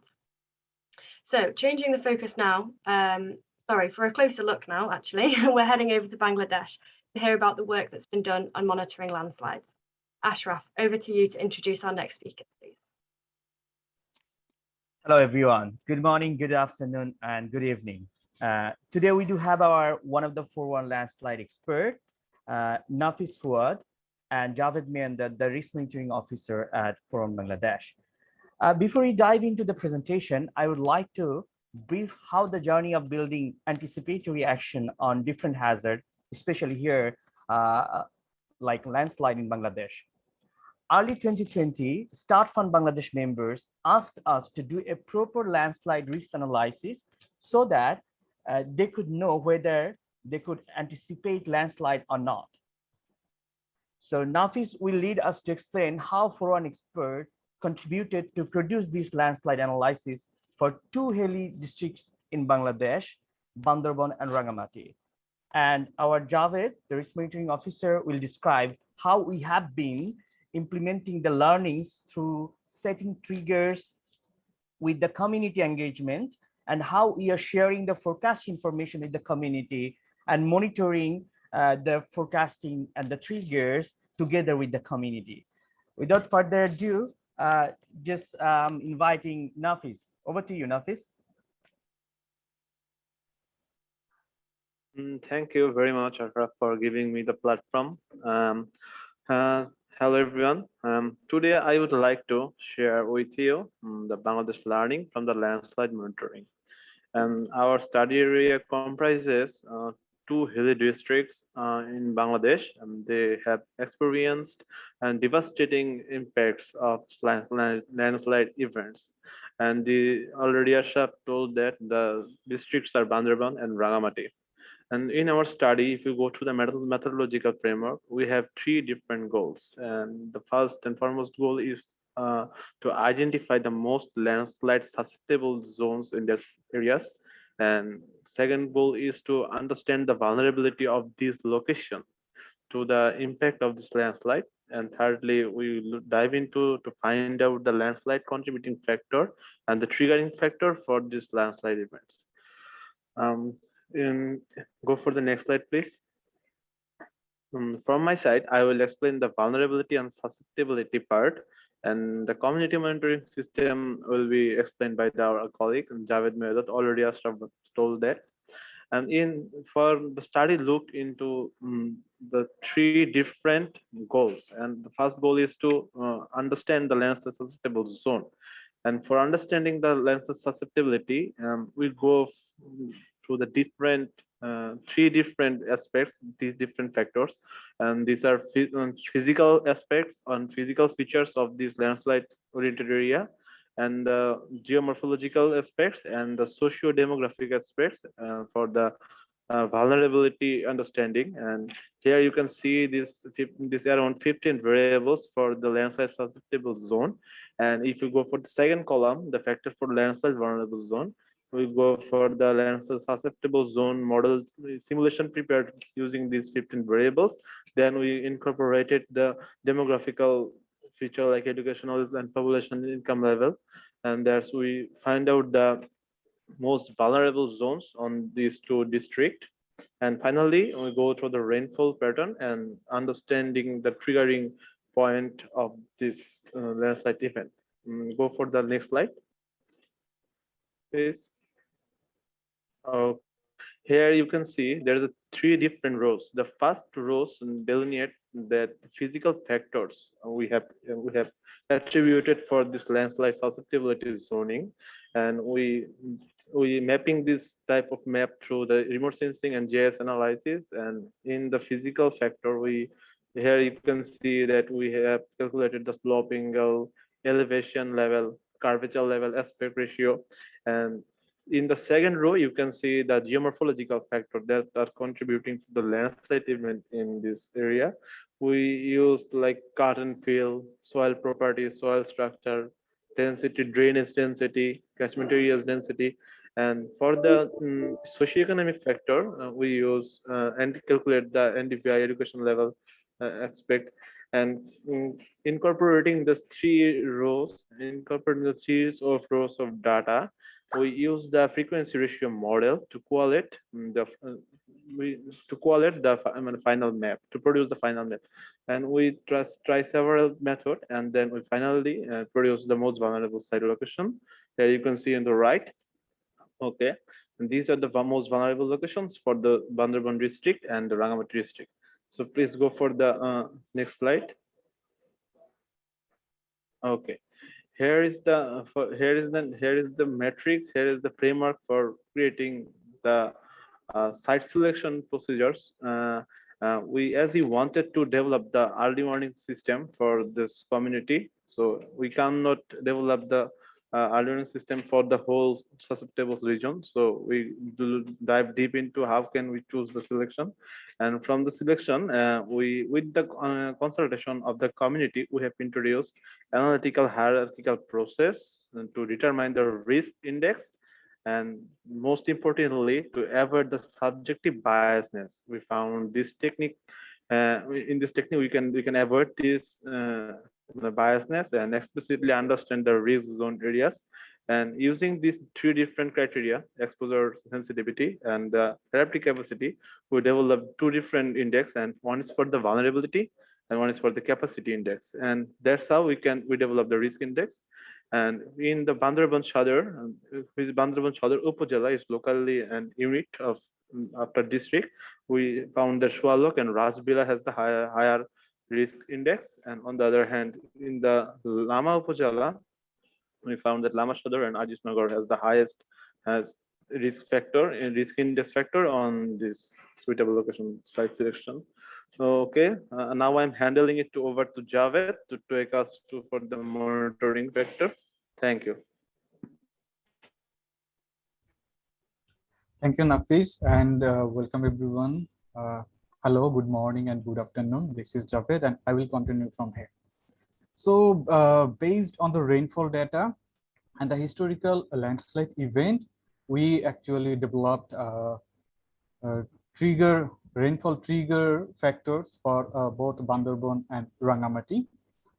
So changing the focus now, for a closer look now, actually, we're heading over to Bangladesh to hear about the work that's been done on monitoring landslides. Ashraf, over to you to introduce our next speaker, please. Hello, everyone. Good morning, good afternoon, and good evening. Today, we do have our one of the FOREWARN landslide expert, Nafis Fuad, and Javed Meandad, the risk monitoring officer at FOREWARN Bangladesh. Before we dive into the presentation, I would like to brief how the journey of building anticipatory action on different hazards, especially here, like landslide in Bangladesh. Early 2020, Start Fund Bangladesh members asked us to do a proper landslide risk analysis so that they could know whether they could anticipate landslide or not. So Nafis will lead us to explain how FOREWARN expert contributed to produce this landslide analysis for two hilly districts in Bangladesh, Bandarban and Rangamati. And our Javed, the risk monitoring officer, will describe how we have been implementing the learnings through setting triggers with the community engagement and how we are sharing the forecast information with the community and monitoring the forecasting and the triggers together with the community. Without further ado, just inviting Nafis. Over to you, Nafis. Thank you very much, Ashraf, for giving me the platform. Hello, everyone. Today, I would like to share with you the Bangladesh learning from the landslide monitoring. And our study area comprises two hilly districts in Bangladesh, and they have experienced and devastating impacts of landslide events. And already Ashraf told that the districts are Bandarban and Rangamati. And in our study, if you go to the methodological framework, we have three different goals. And the first and foremost goal is to identify the most landslide susceptible zones in these areas. And second goal is to understand the vulnerability of these locations to the impact of this landslide. And thirdly, we will dive into to find out the landslide contributing factor and the triggering factor for these landslide events. Go for the next slide, please. From my side, I will explain the vulnerability and susceptibility part, and the community monitoring system will be explained by our colleague Javed Meandad. Already Ashraf told that. And for the study looked into the three different goals, and the first goal is to understand the landslide susceptible zone. And for understanding the landslide susceptibility, we go through the different three different aspects, these different factors, and these are physical aspects on physical features of this landslide oriented area, and the geomorphological aspects and the socio-demographic aspects for the vulnerability understanding. And here you can see this around 15 variables for the landslide susceptible zone. And if you go for the second column, the factor for landslide vulnerable zone, we go for the landslide susceptible zone model simulation prepared using these 15 variables. Then we incorporated the demographical feature like educational and population income level. And there's we find out the most vulnerable zones on these two districts. And finally, we go through the rainfall pattern and understanding the triggering point of this landslide event. Go for the next slide, please. Here you can see there's three different rows. The first rows delineate that physical factors we have attributed for this landslide susceptibility zoning, and we mapping this type of map through the remote sensing and GIS analysis. And in the physical factor, here you can see that we have calculated the slope angle, elevation level, curvature level, aspect ratio. And in the second row, you can see the geomorphological factor that are contributing to the landslide event in this area. We used like cotton fill, soil properties, soil structure, density, drainage density, catchment areas density. And for the socioeconomic factor, we use and calculate the NDVI education level aspect. And incorporating the three rows, incorporating the series of rows of data, we use the frequency ratio model to correlate the final map, to produce the final map. And we try several methods, and then we finally produce the most vulnerable site location. Here you can see on the right. Okay, and these are the most vulnerable locations for the Bandarban district and the Rangamati district. So please go for the next slide. Okay, here is the matrix. Here is the framework for creating the site selection procedures. As we wanted to develop the early warning system for this community, so we cannot develop the early warning system for the whole susceptible region. So we do dive deep into how can we choose the selection, and from the selection, with the consultation of the community, we have introduced analytical hierarchical process to determine the risk index, and most importantly, to avoid the subjective biasness. We found this technique. In this technique, we can avoid this the biasness and explicitly understand the risk zone areas. And using these three different criteria, exposure sensitivity and the therapeutic capacity, we developed two different index, and one is for the vulnerability and one is for the capacity index. And that's how we develop the risk index. And in the Bandarban Chadar, which Bandarban Chadar Upazila is locally an unit of after district, we found that Shualok and Rajbila has the higher risk index. And on the other hand, in the Lama Upazila, we found that Lama Chadar and Ajisnagar has the highest risk index factor on this suitable location site selection. Okay, now I'm handling it over to Javed to take us for the monitoring vector. Thank you. Thank you, Nafis, and welcome everyone. Hello, good morning and good afternoon. This is Javed, and I will continue from here. So based on the rainfall data and the historical landslide event, we actually developed rainfall trigger factors for both Bandarban and Rangamati.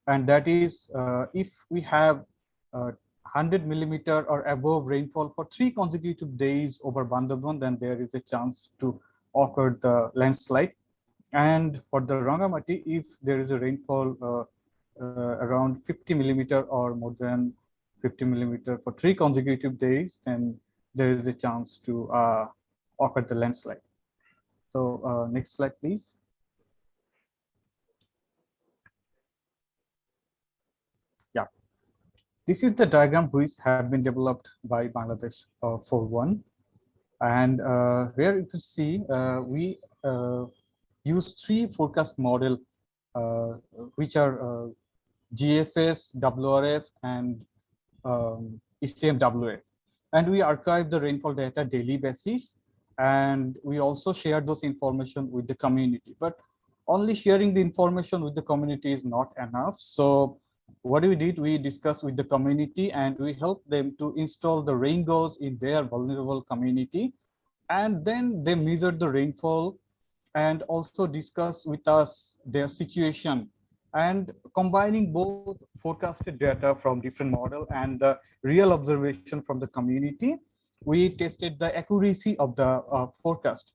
And that is if we have 100 millimeter or above rainfall for 3 consecutive days over Bandarban, then there is a chance to occur the landslide. And for the Rangamati, if there is a rainfall around 50 millimeter or more than 50 millimeter for 3 consecutive days, then there is a chance to occur the landslide. So next slide, please. Yeah, this is the diagram which have been developed by Bangladesh FOREWARN, and here you can see we use 3 forecast model which are GFS, WRF, and ECMWF, and we archive the rainfall data daily basis, and we also share those information with the community. But only sharing the information with the community is not enough. So what we did, we discussed with the community and we helped them to install the rain gauge in their vulnerable community, and then they measured the rainfall and also discuss with us their situation, and combining both forecasted data from different model and the real observation from the community, we tested the accuracy of the forecast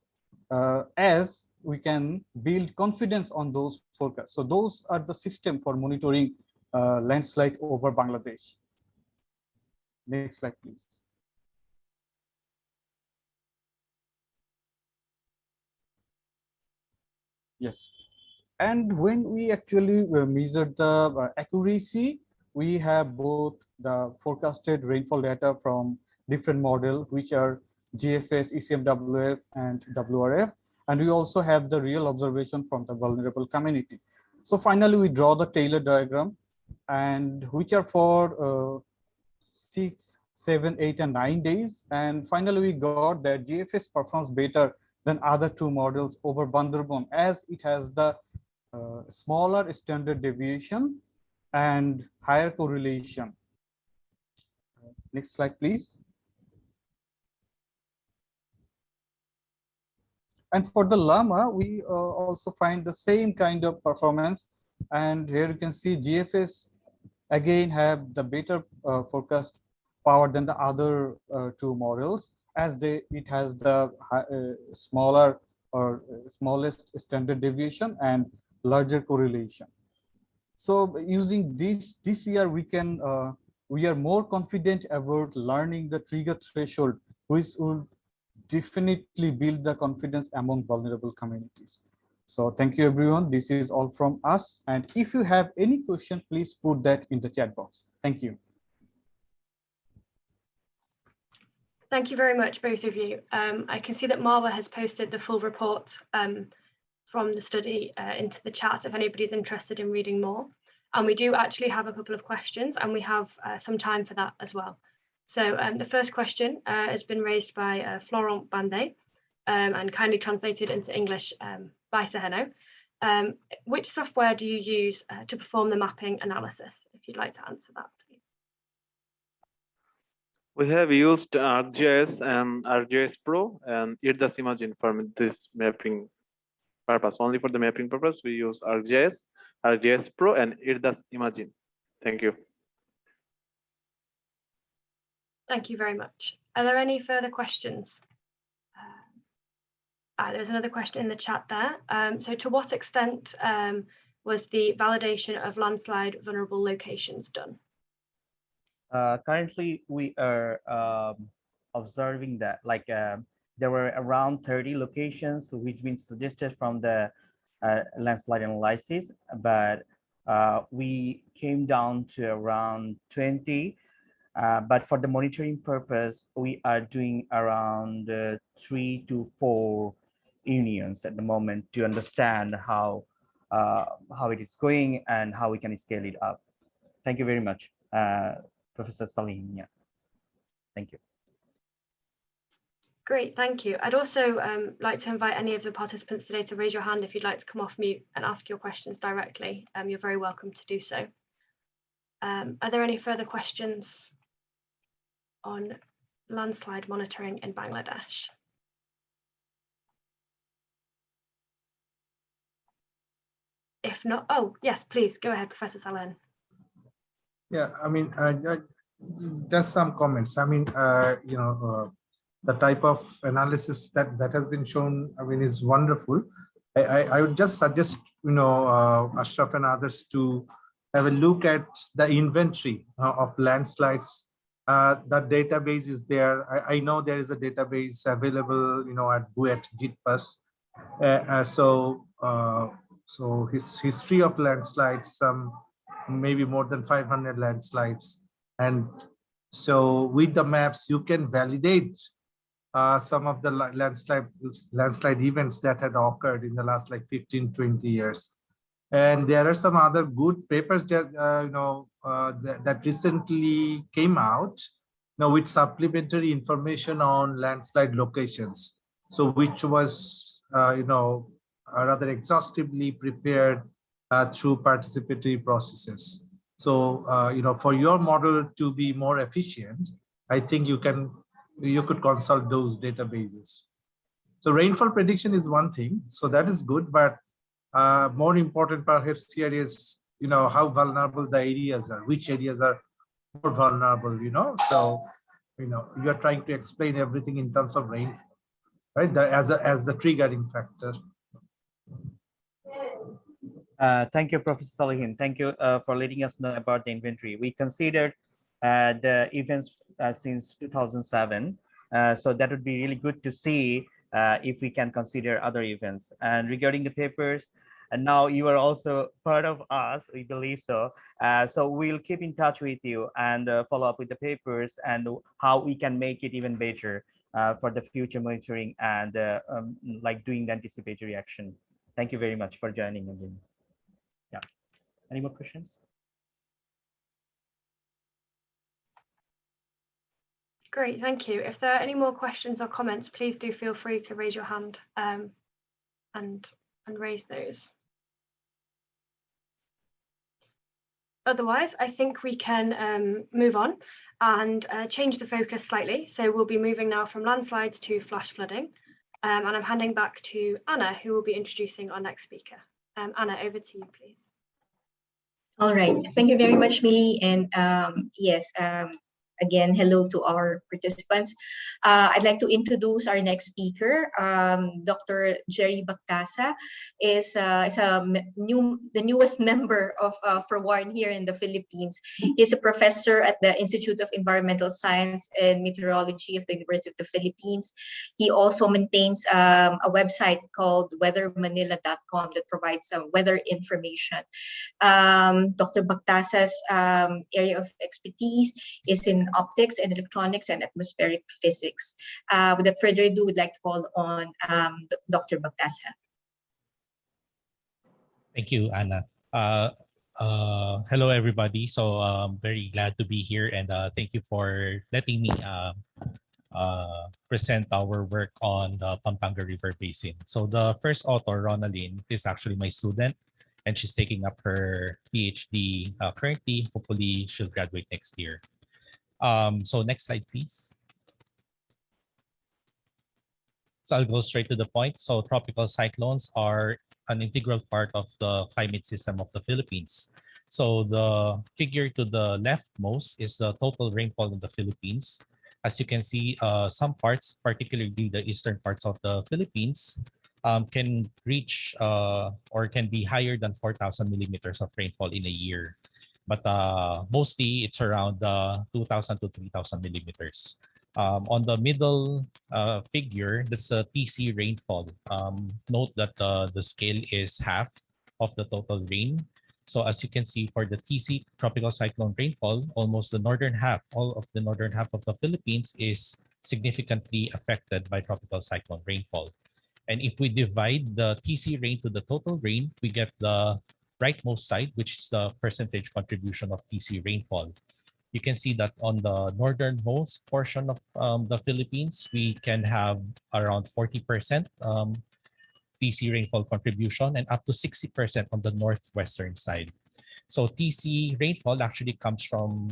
as we can build confidence on those forecasts. So those are the system for monitoring landslide over Bangladesh. Next slide, please. Yes. And when we actually measured the accuracy, we have both the forecasted rainfall data from different models, which are GFS, ECMWF, and WRF. And we also have the real observation from the vulnerable community. So finally, we draw the Taylor diagram, and which are for 6, 7, 8, and 9 days. And finally, we got that GFS performs better than other 2 models over Bandarban, as it has the smaller standard deviation and higher correlation. Next slide, please. And for the Llama, we also find the same kind of performance. And here you can see GFS again have the better forecast power than the other 2 models, as it has the smaller or smallest standard deviation and larger correlation. So using this year, we can we are more confident about learning the trigger threshold, which will definitely build the confidence among vulnerable communities. So thank you, everyone. This is all from us. And if you have any question, please put that in the chat box. Thank you. Thank you very much, both of you. I can see that Marwa has posted the full report from the study into the chat if anybody's interested in reading more. And we do actually have a couple of questions, and we have some time for that as well. So the first question has been raised by Florent Bandet and kindly translated into English by Seheno. Which software do you use to perform the mapping analysis? If you'd like to answer that, please. We have used ArcGIS and ArcGIS Pro and IRDAS Imagine for this mapping purpose. Only for the mapping purpose, we use ArcGIS, ArcGIS Pro, and IRDAS Imagine. Thank you. Thank you very much. Are there any further questions? There's another question in the chat there. So to what extent was the validation of landslide vulnerable locations done? Currently, we are observing that there were around 30 locations which been suggested from the landslide analysis, but we came down to around 20. But for the monitoring purpose, we are doing around 3 to 4 unions at the moment to understand how it is going and how we can scale it up. Thank you very much, Professor Salim. Yeah, thank you. Great, thank you. I'd also like to invite any of the participants today to raise your hand if you'd like to come off mute and ask your questions directly. You're very welcome to do so. Are there any further questions on landslide monitoring in Bangladesh? If not, oh, yes, please go ahead, Professor Salen. Yeah, I mean, just some comments. I mean, the type of analysis that has been shown, I mean, is wonderful. I would just suggest, Ashraf and others to have a look at the inventory of landslides. That database is there. I know there is a database available, at Buet GitPass. So his history of landslides, maybe more than 500 landslides. And so with the maps, you can validate some of the landslide events that had occurred in the last 15, 20 years. And there are some other good papers that, that recently came out with supplementary information on landslide locations. So which was, rather exhaustively prepared through participatory processes. So, for your model to be more efficient, I think you could consult those databases. So rainfall prediction is one thing, so that is good, but more important perhaps here is, how vulnerable the areas are, which areas are more vulnerable, So, you are trying to explain everything in terms of rainfall, right? As the triggering factor. Thank you, Professor Salihin. Thank you for letting us know about the inventory. We considered the events since 2007. So that would be really good to see if we can consider other events. And regarding the papers, and now you are also part of us, we believe so. So we'll keep in touch with you and follow up with the papers and how we can make it even better for the future monitoring and doing the anticipatory action. Thank you very much for joining again. Yeah. Any more questions? Great, thank you. If there are any more questions or comments, please do feel free to raise your hand and raise those. Otherwise, I think we can move on and change the focus slightly. So we'll be moving now from landslides to flash flooding. And I'm handing back to Anna, who will be introducing our next speaker. Anna, over to you, please. All right, thank you very much, Milli. And yes, Again, hello to our participants. I'd like to introduce our next speaker. Dr. Gerry Bagtasa is the newest member of FOREWARN here in the Philippines. He's a professor at the Institute of Environmental Science and Meteorology of the University of the Philippines. He also maintains a website called weathermanila.com that provides some weather information. Dr. Bagtasa's area of expertise is in optics and electronics and atmospheric physics. Without further ado, we'd like to call on Dr. Bagtasa. Thank you, Anna. Hello, everybody. So I'm very glad to be here, and thank you for letting me present our work on the Pampanga River Basin. So the first author, Ronaldine, is actually my student, and she's taking up her PhD currently. Hopefully, she'll graduate next year. So next slide, please. So I'll go straight to the point. So tropical cyclones are an integral part of the climate system of the Philippines. So the figure to the leftmost is the total rainfall in the Philippines. As you can see, some parts, particularly the eastern parts of the Philippines, can reach or can be higher than 4,000 millimeters of rainfall in a year. But mostly it's around 2,000 to 3,000 millimeters. On the middle figure, that's a TC rainfall. Note that the scale is half of the total rain. So as you can see, for the TC tropical cyclone rainfall, almost the northern half, all of the northern half of the Philippines is significantly affected by tropical cyclone rainfall. And if we divide the TC rain to the total rain, we get the rightmost side, which is the percentage contribution of TC rainfall. You can see that on the northernmost portion of the Philippines, we can have around 40% TC rainfall contribution and up to 60% on the northwestern side. So TC rainfall actually comes from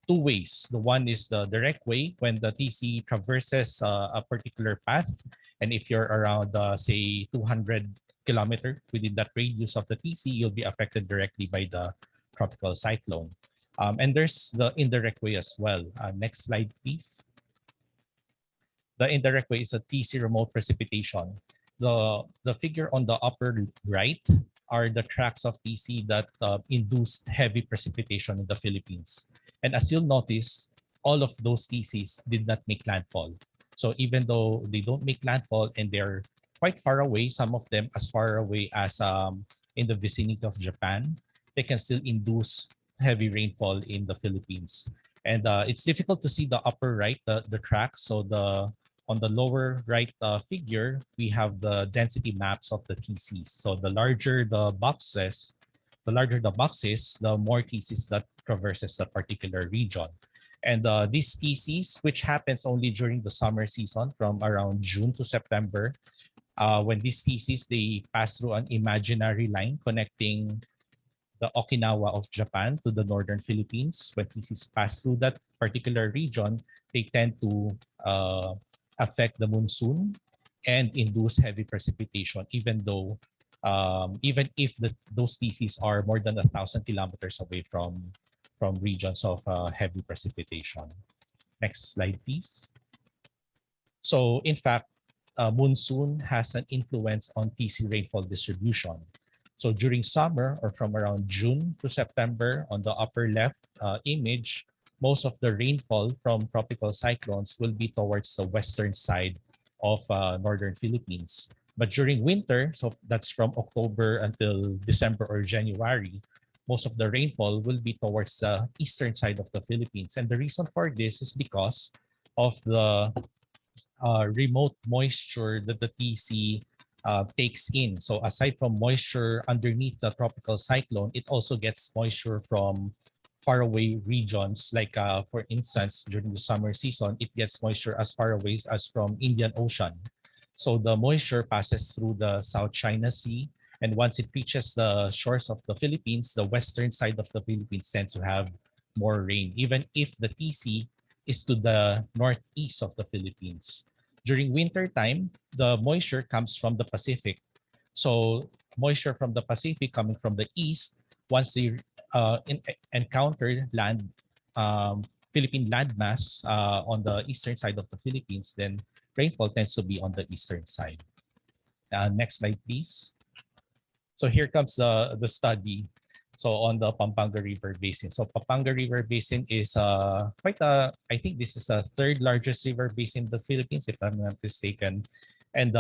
two ways. The one is the direct way, when the TC traverses a particular path. And if you're around, say, 200 kilometers within that radius of the TC, you'll be affected directly by the tropical cyclone. And there's the indirect way as well. Next slide, please. The indirect way is a TC remote precipitation. The figure on the upper right are the tracks of TC that induced heavy precipitation in the Philippines. And as you'll notice, all of those TCs did not make landfall. So even though they don't make landfall and they're quite far away, some of them as far away as in the vicinity of Japan, they can still induce heavy rainfall in the Philippines. And it's difficult to see the upper right, the tracks. So on the lower right figure, we have the density maps of the TCs. So the larger the boxes, the more TCs that traverses that particular region. And these TCs, which happens only during the summer season from around June to September, when these TCs, they pass through an imaginary line connecting the Okinawa of Japan to the northern Philippines. When TCs pass through that particular region, they tend to affect the monsoon and induce heavy precipitation, even if those TCs are more than 1,000 kilometers away from regions of heavy precipitation. Next slide, please. So in fact, monsoon has an influence on TC rainfall distribution. So during summer, or from around June to September, on the upper left image, most of the rainfall from tropical cyclones will be towards the western side of northern Philippines. But during winter, so that's from October until December or January, most of the rainfall will be towards the eastern side of the Philippines. And the reason for this is because of the remote moisture that the TC takes in. So aside from moisture underneath the tropical cyclone, it also gets moisture from faraway regions. Like for instance, during the summer season, it gets moisture as far away as from Indian Ocean. So the moisture passes through the South China Sea, and once it reaches the shores of the Philippines, the western side of the Philippines tends to have more rain, even if the TC is to the northeast of the Philippines. During winter time, the moisture comes from the Pacific. So moisture from the Pacific coming from the east, once they encounter land, Philippine landmass on the eastern side of the Philippines, then rainfall tends to be on the eastern side. Next slide, please. So here comes the study. So on the Pampanga River Basin. So Pampanga River Basin is quite a, I think this is the third largest river basin in the Philippines, if I'm not mistaken, and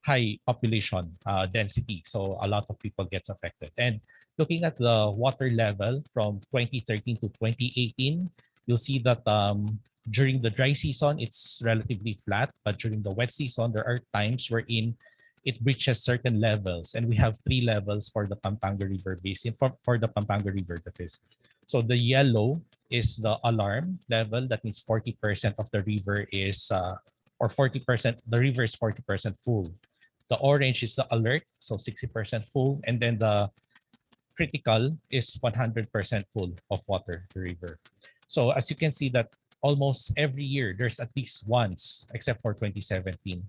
high population density. So a lot of people gets affected. And looking at the water level from 2013 to 2018, you'll see that during the dry season, it's relatively flat, but during the wet season, there are times wherein it reaches certain levels, and we have 3 levels for the Pampanga River Basin, for the Pampanga River, that is. So the yellow is the alarm level. That means 40% of the river is, or 40%, the river is 40% full. The orange is the alert, so 60% full, and then the critical is 100% full of water, the river. So as you can see that almost every year, there's at least once, except for 2017,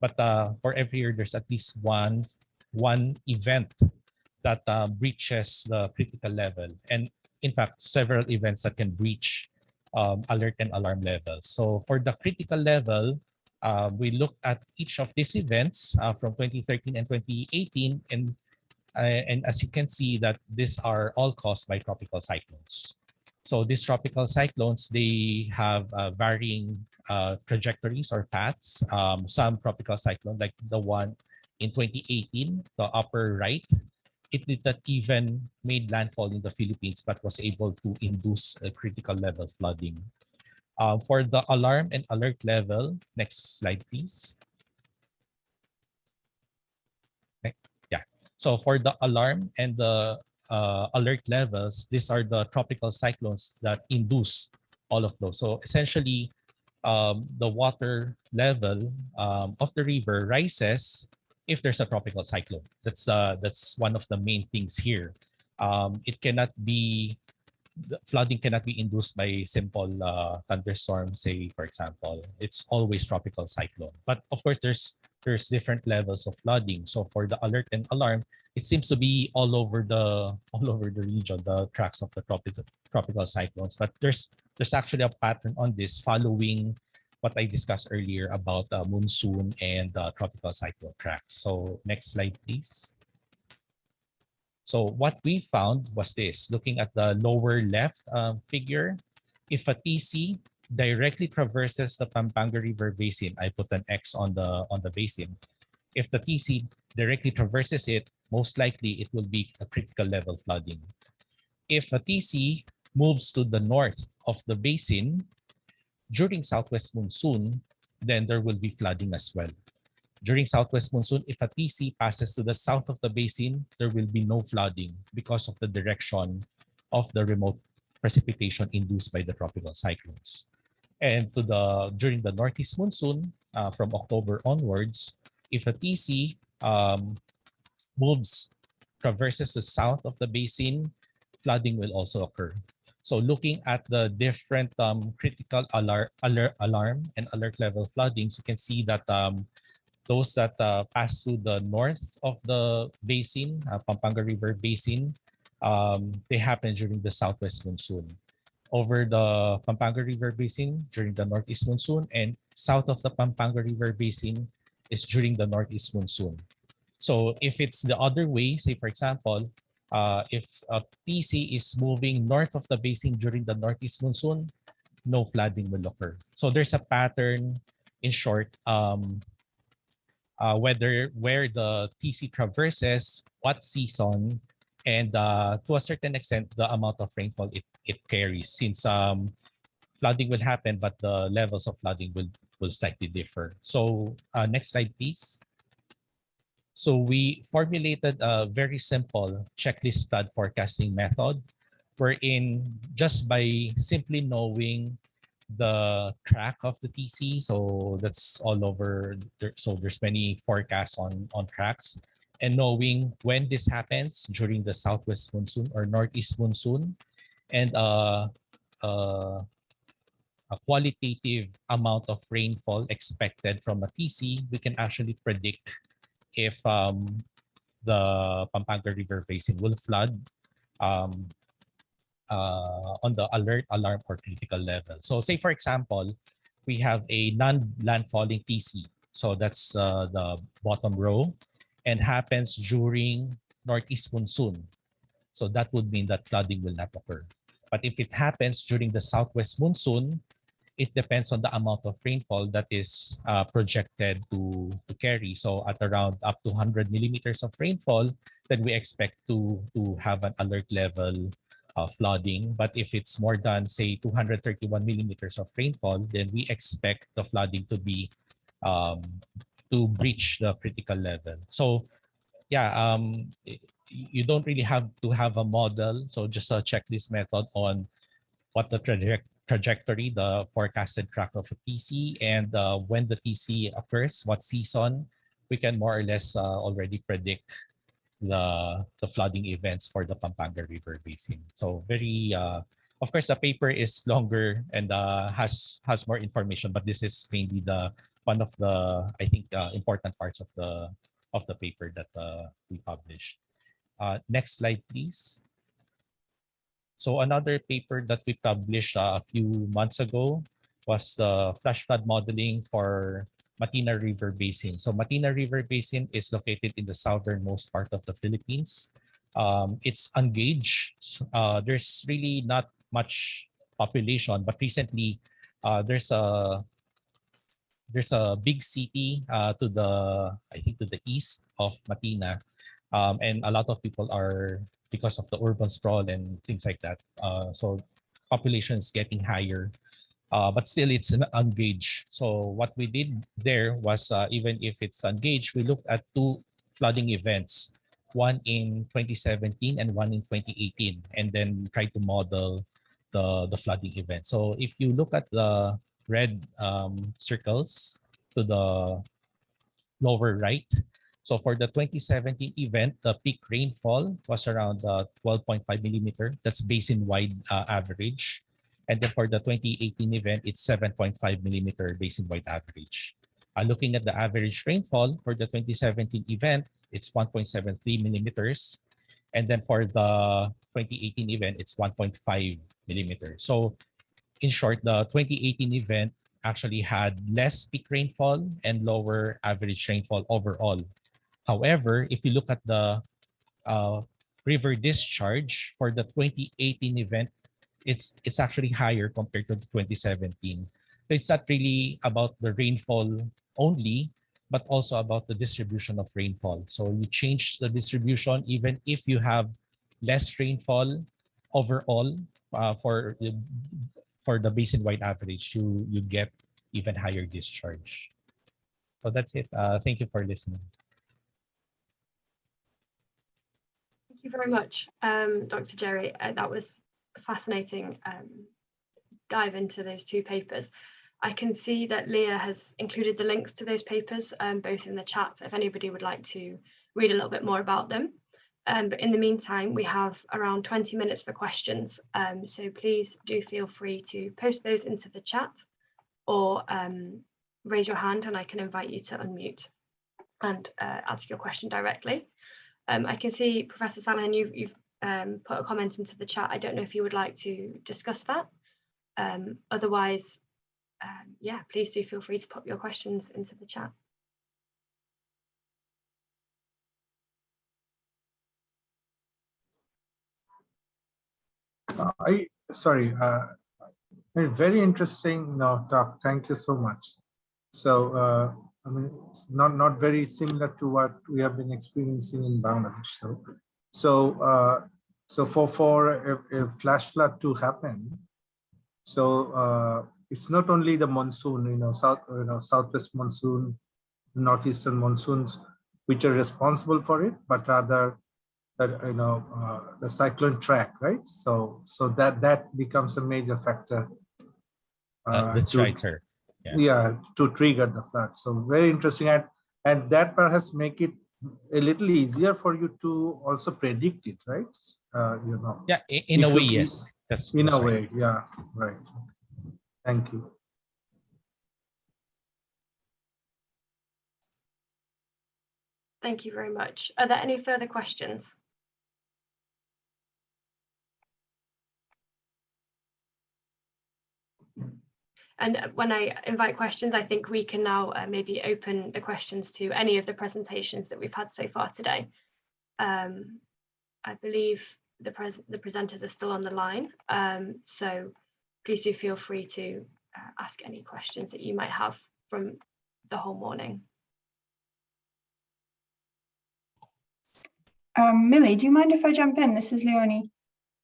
but for every year, there's at least one event that breaches the critical level. And in fact, several events that can breach alert and alarm levels. So for the critical level, we looked at each of these events from 2013 and 2018. And as you can see that these are all caused by tropical cyclones. So these tropical cyclones, they have varying trajectories or paths. Some tropical cyclone, like the one in 2018, the upper right, it did not even made landfall in the Philippines, but was able to induce a critical level flooding. For the alarm and alert level, next slide, please. Okay. Yeah. So for the alarm and the alert levels, these are the tropical cyclones that induce all of those. So essentially, the water level of the river rises if there's a tropical cyclone. That's one of the main things here. It cannot be, flooding cannot be induced by simple thunderstorm, say, for example. It's always tropical cyclone. But of course, there's different levels of flooding. So for the alert and alarm, it seems to be all over the region, the tracks of the tropical cyclones. But there's actually a pattern on this following what I discussed earlier about monsoon and tropical cyclone tracks. So next slide, please. So what we found was this, looking at the lower left figure, if a TC directly traverses the Pampanga River Basin, I put an X on the basin. If the TC directly traverses it, most likely it will be a critical level flooding. If a TC moves to the north of the basin during southwest monsoon, then there will be flooding as well. During southwest monsoon, if a TC passes to the south of the basin, there will be no flooding because of the direction of the remote precipitation induced by the tropical cyclones. And during the northeast monsoon, from October onwards, if a TC traverses the south of the basin, flooding will also occur. So looking at the different critical alarm and alert level floodings, you can see that those that pass through the north of the basin, Pampanga River Basin, they happen during the southwest monsoon. Over the Pampanga River Basin during the northeast monsoon, and south of the Pampanga River Basin is during the northeast monsoon. So if it's the other way, say for example, if a TC is moving north of the basin during the northeast monsoon, no flooding will occur. So there's a pattern, in short, where the TC traverses, what season, and to a certain extent, the amount of rainfall it carries, since flooding will happen, but the levels of flooding will slightly differ. So next slide, please. So we formulated a very simple checklist flood forecasting method, wherein just by simply knowing the track of the TC, so that's all over, so there's many forecasts on tracks, and knowing when this happens during the southwest monsoon or northeast monsoon, and a qualitative amount of rainfall expected from a TC, we can actually predict if the Pampanga River Basin will flood on the alert, alarm, or critical level. So say, for example, we have a non-landfalling TC. So that's the bottom row and happens during northeast monsoon. So that would mean that flooding will not occur. But if it happens during the southwest monsoon, it depends on the amount of rainfall that is projected to carry. So at around up to 100 millimeters of rainfall, then we expect to have an alert level flooding. But if it's more than, say, 231 millimeters of rainfall, then we expect the flooding to be to breach the critical level. So yeah, you don't really have to have a model. So just a checklist method on what the trajectory, the forecasted track of a TC, and when the TC occurs, what season, we can more or less already predict the flooding events for the Pampanga River Basin. So very, of course, the paper is longer and has more information, but this is mainly the one of the, I think, important parts of the paper that we published. Next slide, please. So another paper that we published a few months ago was the flash flood modeling for Matina River Basin. So Matina River Basin is located in the southernmost part of the Philippines. It's ungauged. There's really not much population, but recently there's a big city to the, I think, to the east of Matina, and a lot of people are, because of the urban sprawl and things like that. So population is getting higher, but still it's ungauged. So what we did there was, even if it's ungauged, we looked at two flooding events, one in 2017 and one in 2018, and then tried to model the flooding event. So if you look at the red circles to the lower right, so for the 2017 event, the peak rainfall was around 12.5 millimeter. That's basin-wide average. And then for the 2018 event, it's 7.5 millimeter basin-wide average. Looking at the average rainfall for the 2017 event, it's 1.73 millimeters. And then for the 2018 event, it's 1.5 millimeters. So in short, the 2018 event actually had less peak rainfall and lower average rainfall overall. However, if you look at the river discharge for the 2018 event, it's actually higher compared to the 2017. So it's not really about the rainfall only, but also about the distribution of rainfall. So you change the distribution even if you have less rainfall overall for the basin-wide average, you get even higher discharge. So that's it. Thank you for listening. Thank you very much, Dr. Gerry. That was a fascinating dive into those two papers. I can see that Leah has included the links to those papers, both in the chat, if anybody would like to read a little bit more about them. But in the meantime, we have around 20 minutes for questions. So please do feel free to post those into the chat or raise your hand and I can invite you to unmute and ask your question directly. I can see, Professor Sanahan, you've put a comment into the chat. I don't know if you would like to discuss that. Otherwise, yeah, please do feel free to put your questions into the chat. Very interesting talk. Thank you so much. So, I mean, it's not very similar to what we have been experiencing in Bangladesh. So for a flash flood to happen, so it's not only the monsoon, southwest monsoon, northeastern monsoons, which are responsible for it, but rather that the cyclone track, right? So that becomes a major factor. That's right, sir. Yeah, to trigger the flood. So very interesting, and that perhaps make it a little easier for you to also predict it, right? Yeah, in a way, yes. That's in a way, yeah, right. Thank you. Thank you very much. Are there any further questions? And when I invite questions, I think we can now maybe open the questions to any of the presentations that we've had so far today. I believe the presenters are still on the line, so please do feel free to ask any questions that you might have from the whole morning. Milli, do you mind if I jump in? This is Leonie.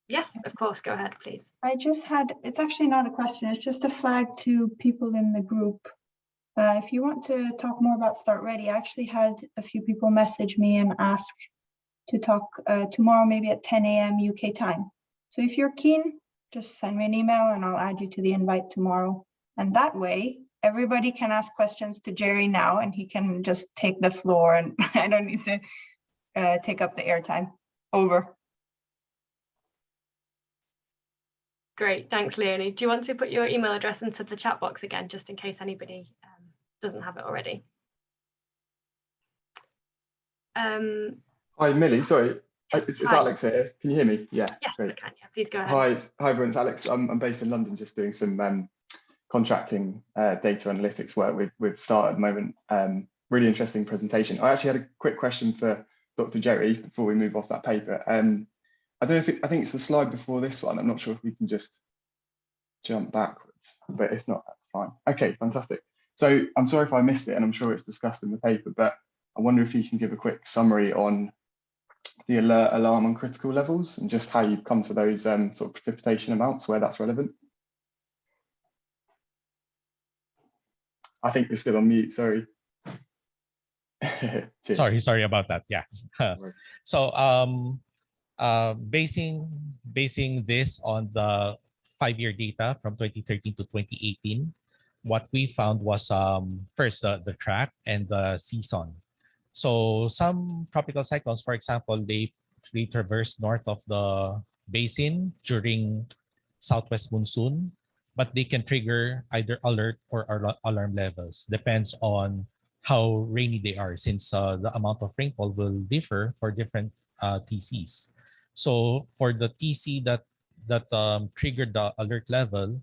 Yes, of course, go ahead, please. I just had, it's actually not a question, it's just a flag to people in the group. If you want to talk more about Start Ready, I actually had a few people message me and ask to talk tomorrow, maybe at 10 a.m. UK time. So if you're keen, just send me an email and I'll add you to the invite tomorrow. And that way, everybody can ask questions to Gerry now and he can just take the floor and I don't need to take up the airtime. Over. Great, thanks, Leonie. Do you want to put your email address into the chat box again, just in case anybody doesn't have it already? Hi, Milli. Sorry, yes, it's Alex here. Can you hear me? Yeah. Yes, great. I can. Yeah, please go ahead. Hi, everyone. It's Alex. I'm based in London, just doing some contracting data analytics work with Start at the moment. Really interesting presentation. I actually had a quick question for Dr. Gerry before we move off that paper. I don't know if I think it's the slide before this one. I'm not sure if we can just jump backwards, but if not, that's fine. Okay, fantastic. So I'm sorry if I missed it, and I'm sure it's discussed in the paper, but I wonder if you can give a quick summary on the alert, alarm, and critical levels, and just how you've come to those sort of precipitation amounts where that's relevant. I think you're still on mute. Sorry. sorry about that. Yeah. So basing this on the 5-year data from 2013 to 2018, what we found was first the track and the season. So some tropical cyclones, for example, they traverse north of the basin during southwest monsoon, but they can trigger either alert or alarm levels. Depends on how rainy they are, since the amount of rainfall will differ for different TCs. So for the TC that triggered the alert level,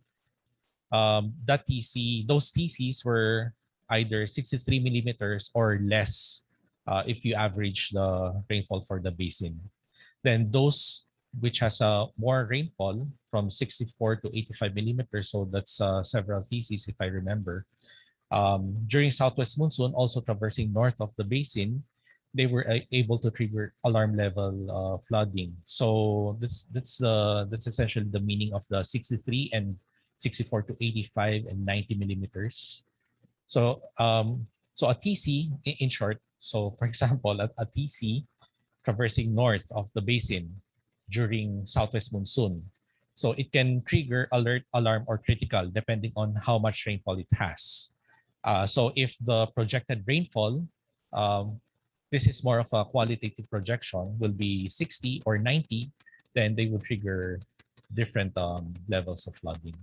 those TCs were either 63 millimeters or less if you average the rainfall for the basin. Then those which has more rainfall from 64 to 85 millimeters, so that's several TCs if I remember. During southwest monsoon, also traversing north of the basin, they were able to trigger alarm level flooding. So that's essentially the meaning of the 63 and 64 to 85 and 90 millimeters. So so a TC in short, so for example, a TC traversing north of the basin during southwest monsoon. So it can trigger alert, alarm, or critical depending on how much rainfall it has. So if the projected rainfall, this is more of a qualitative projection, will be 60 or 90, then they will trigger different levels of flooding.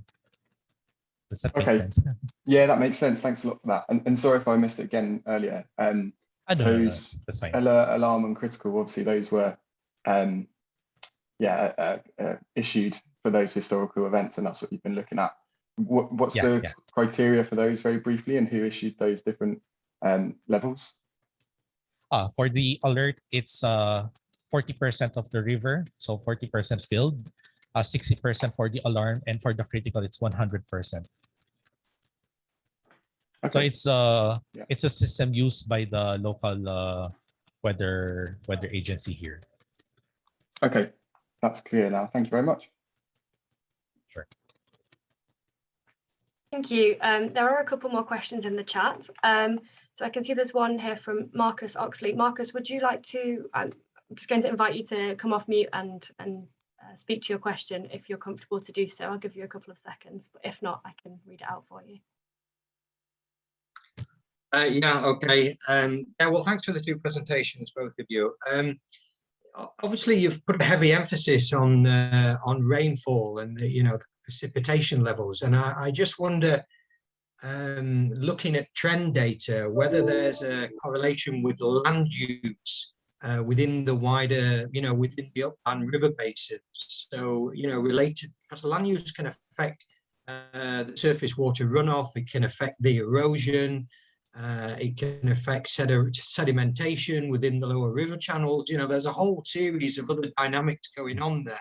Does that make sense? Yeah, that makes sense. Thanks a lot for that. And sorry if I missed it again earlier. Those that's fine. alert, alarm, and critical, obviously those were issued for those historical events, and that's what you've been looking at. What's the criteria for those, very briefly, and who issued those different levels? For the alert, it's 40% of the river, so 40% filled, 60% for the alarm, and for the critical, it's 100%. Okay. So it's a system used by the local weather agency here. Okay, that's clear now. Thank you very much. Sure. Thank you. There are a couple more questions in the chat. So I can see there's one here from Marcus Oxley. Marcus, would you like to, I'm just going to invite you to come off mute and speak to your question if you're comfortable to do so. I'll give you a couple of seconds, but if not, I can read it out for you. Yeah, okay. Well, thanks for the two presentations, both of you. Obviously, you've put a heavy emphasis on rainfall and the precipitation levels, and I just wonder, looking at trend data, whether there's a correlation with land use within the wider, within the upland river basins. So, related, because land use can affect the surface water runoff, it can affect the erosion, it can affect sedimentation within the lower river channels. You know, there's a whole series of other dynamics going on there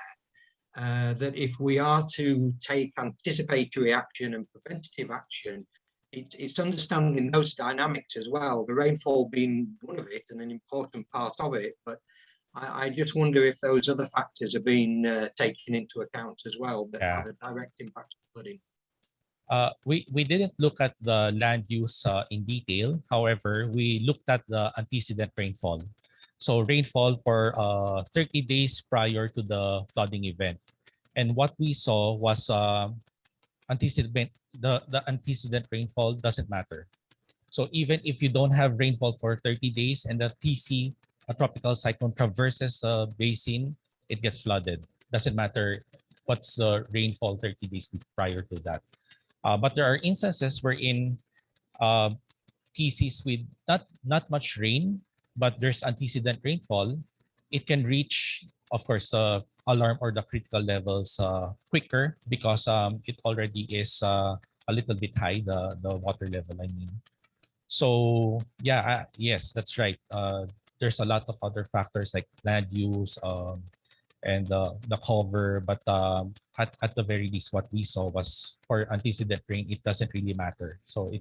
that if we are to take anticipatory action and preventative action, it's understanding those dynamics as well, the rainfall being one of it and an important part of it. But I just wonder if those other factors are being taken into account as well that have a direct impact on flooding. We didn't look at the land use in detail. However, we looked at the antecedent rainfall. So rainfall for 30 days prior to the flooding event. And what we saw was the antecedent rainfall doesn't matter. So even if you don't have rainfall for 30 days and the TC, a tropical cyclone, traverses the basin, it gets flooded. Doesn't matter what's the rainfall 30 days prior to that. But there are instances wherein TCs with not much rain, but there's antecedent rainfall, it can reach, of course, alarm or the critical levels quicker because it already is a little bit high, the water level, I mean. So yeah, yes, that's right. There's a lot of other factors like land use and the cover, but at the very least, what we saw was for antecedent rain, it doesn't really matter. So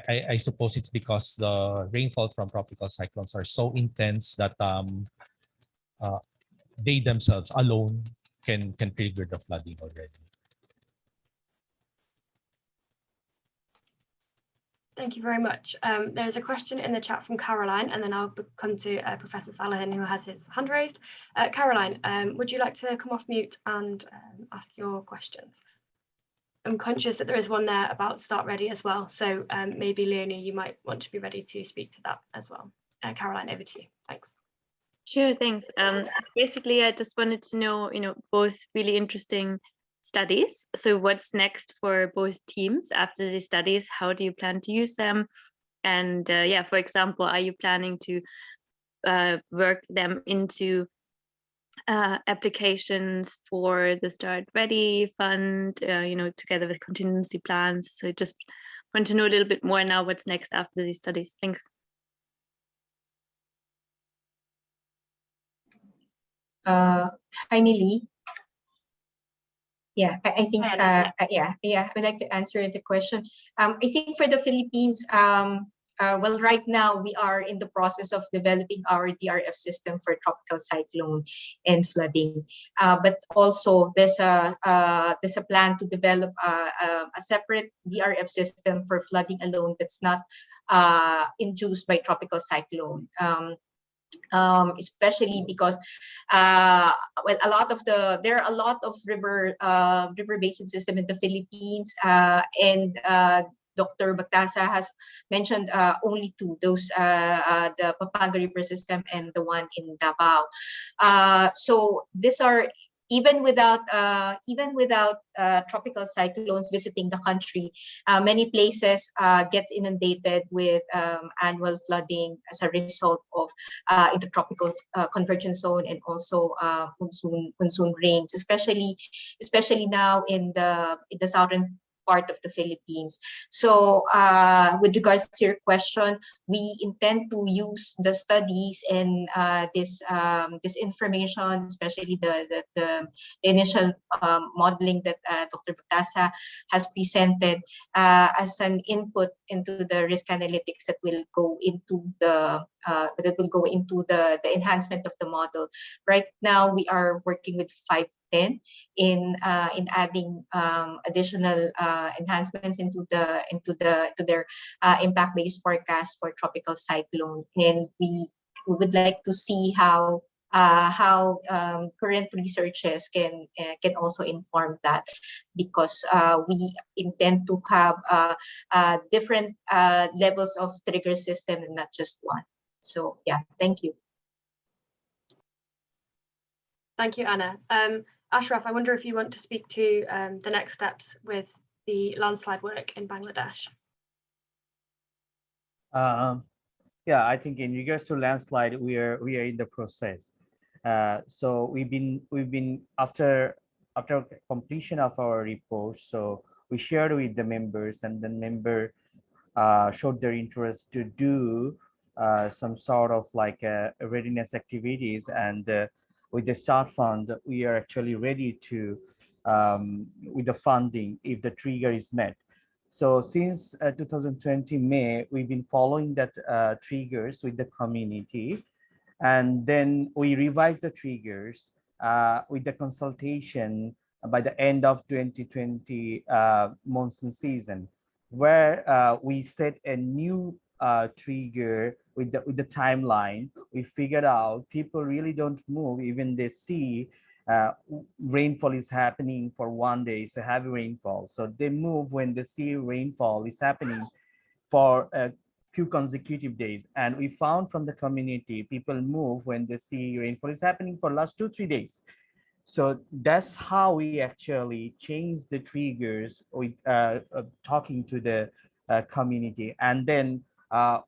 I suppose it's because the rainfall from tropical cyclones are so intense that they themselves alone can trigger the flooding already. Thank you very much. There's a question in the chat from Caroline, and then I'll come to Professor Salahin, who has his hand raised. Caroline, would you like to come off mute and ask your questions? I'm conscious that there is one there about start ready as well. So maybe Leonie, you might want to be ready to speak to that as well. Caroline, over to you. Thanks. Sure, thanks. Basically, I just wanted to know, both really interesting studies. So what's next for both teams after the studies? How do you plan to use them? And yeah, for example, are you planning to work them into applications for the Start Ready Fund, together with contingency plans? So just want to know a little bit more now what's next after these studies. Thanks. Hi, Milli. Yeah, I think, I would like to answer the question. I think for the Philippines, well, right now we are in the process of developing our DRF system for tropical cyclone and flooding. But also there's a plan to develop a separate DRF system for flooding alone that's not induced by tropical cyclone. Especially because well, there are a lot of river basin system in the Philippines, and Dr. Bagtasa has mentioned only two, those the Pampanga River system and the one in Davao. So these are even without tropical cyclones visiting the country, many places gets inundated with annual flooding as a result of intertropical convergence zone and also monsoon rains, especially now in the southern part of the Philippines. So with regards to your question, we intend to use the studies and this information, especially the initial modeling that Dr. Bagtasa has presented as an input into the risk analytics that will go into the enhancement of the model. Right now, we are working with 510 in adding additional enhancements into their impact-based forecast for tropical cyclones, and we would like to see how current researches can also inform that, because we intend to have different levels of trigger system and not just one. So yeah, thank you. Thank you, Anna. Ashraf, I wonder if you want to speak to the next steps with the landslide work in Bangladesh. Yeah, I think in regards to landslide, we are in the process. So we've been after after completion of our report, so we shared with the members, and the member showed their interest to do some sort of like readiness activities. And with the start fund, we are actually ready to with the funding if the trigger is met. So since 2020 May, we've been following that triggers with the community, and then we revised the triggers with the consultation by the end of 2020 monsoon season, where we set a new trigger with the timeline. We figured out people really don't move even they see rainfall is happening for one day, it's a heavy rainfall, so they move when they see rainfall is happening for a few consecutive days. And we found from the community, people move when they see rainfall is happening for last 2-3 days. So that's how we actually change the triggers with talking to the community. And then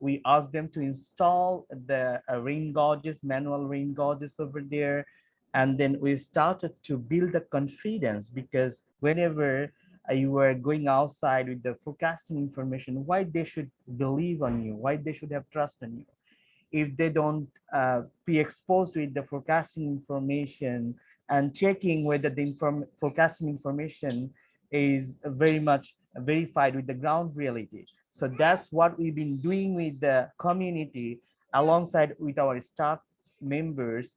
we asked them to install the rain gauges, manual rain gauges over there. And then we started to build the confidence, because whenever you were going outside with the forecasting information, why they should believe on you, why they should have trust on you. If they don't be exposed with the forecasting information and checking whether the forecasting information is very much verified with the ground reality. So that's what we've been doing with the community alongside with our staff members,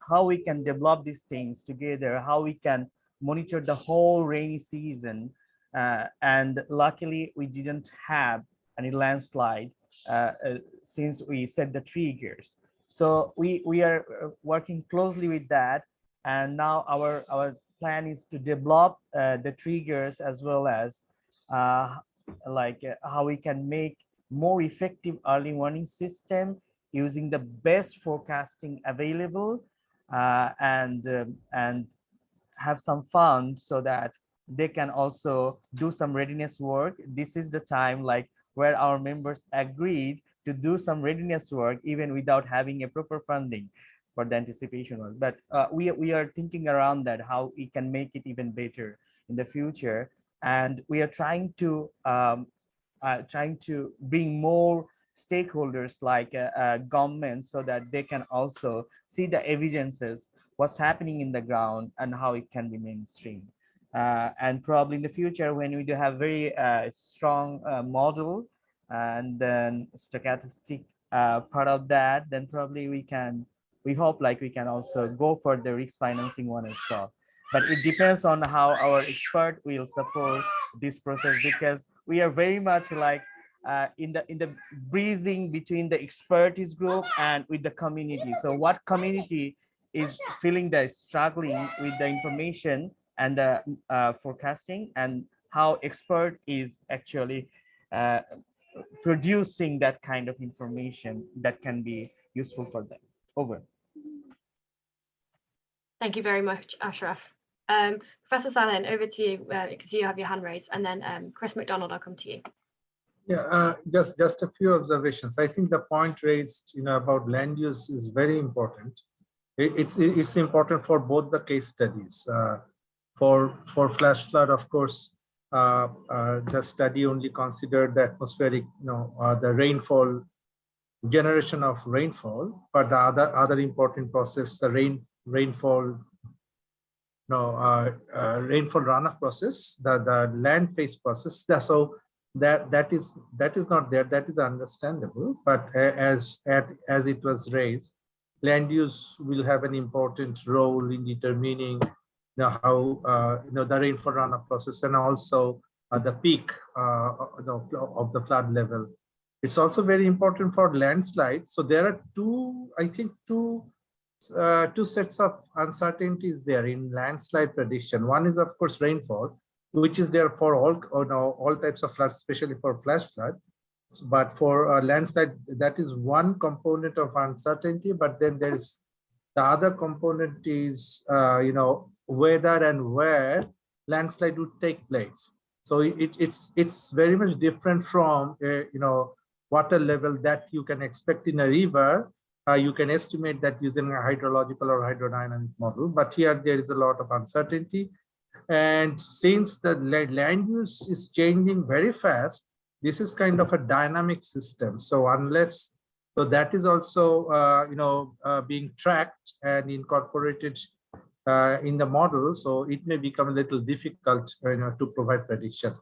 how we can develop these things together, how we can monitor the whole rainy season. And luckily we didn't have any landslide since we set the triggers. So we are working closely with that. And now our plan is to develop the triggers, as well as how we can make more effective early warning system using the best forecasting available, and have some fun so that they can also do some readiness work. This is the time like where our members agreed to do some readiness work even without having a proper funding for the anticipation work. But we are thinking around that, how we can make it even better in the future. And we are trying to bring more stakeholders like government, so that they can also see the evidences, what's happening in the ground, and how it can be mainstream. And probably in the future, when we do have very strong model and then stochastic part of that, then probably we hope like we can also go for the risk financing one as well. But it depends on how our expert will support this process, because we are very much like in the breezing between the expertise group and with the community. So what community is feeling the struggling with the information and the forecasting, and how expert is actually producing that kind of information that can be useful for them. Over. Thank you very much, Ashraf. Professor Salin, over to you, because you have your hand raised, and then Chris McDonald, I'll come to you. Yeah, just a few observations. I think the point raised, about land use is very important. It's important for both the case studies. For flash flood, of course, the study only considered the atmospheric, the rainfall, generation of rainfall, but the other important process, the rainfall runoff process, the land phase process. So that is not there. That is understandable. But as it was raised, land use will have an important role in determining how the rainfall runoff process, and also the peak of the flood level. It's also very important for landslides. So there are two sets of uncertainties there in landslide prediction. One is, of course, rainfall, which is there for all types of floods, especially for flash flood. But for landslide, that is one component of uncertainty. But then there's the other component is whether and where landslide would take place. So it's very much different from water level that you can expect in a river you can estimate that using a hydrological or hydrodynamic model, but here there is a lot of uncertainty. And since the land use is changing very fast, this is kind of a dynamic system. So unless, so that is also being tracked and incorporated in the model, so it may become a little difficult to provide prediction.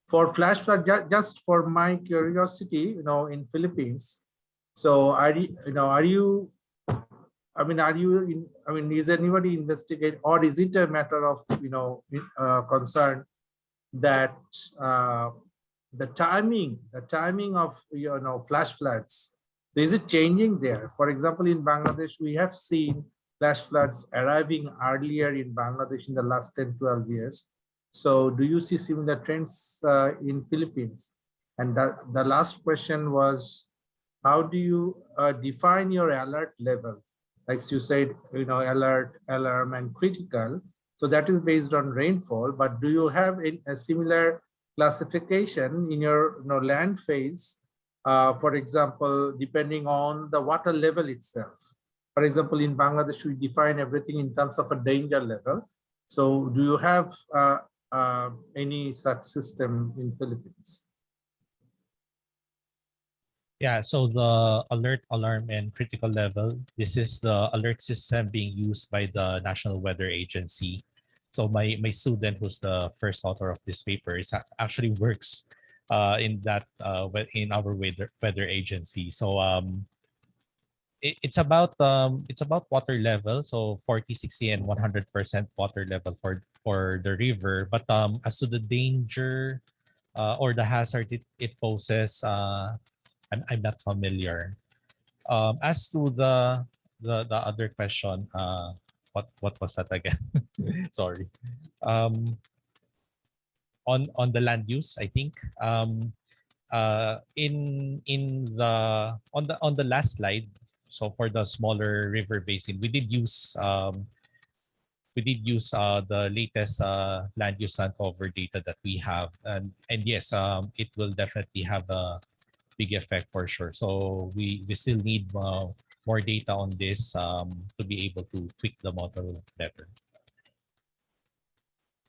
For flash flood, just for my curiosity, in Philippines, so is anybody investigate, or is it a matter of concern that the timing of flash floods, is it changing there? For example, in Bangladesh, we have seen flash floods arriving earlier in Bangladesh in the last 10-12 years. So do you see similar trends in Philippines? And the last question was, how do you define your alert level? Like you said, alert, alarm, and critical. So that is based on rainfall, but do you have a similar classification in your land phase, for example, depending on the water level itself? For example, in Bangladesh, we define everything in terms of a danger level. So do you have any such system in Philippines? Yeah, so the alert, alarm, and critical level, this is the alert system being used by the National Weather Agency. So my student, who's the first author of this paper, actually works in our weather agency. So it's about water level, so 40, 60, and 100% water level for the river. But as to the danger or the hazard it poses, I'm not familiar. As to the other question, what was that again? Sorry. On the land use, I think on the last slide. So for the smaller river basin, we did use the latest land use land cover data that we have, and yes, it will definitely have a big effect for sure. So we still need more data on this to be able to tweak the model better.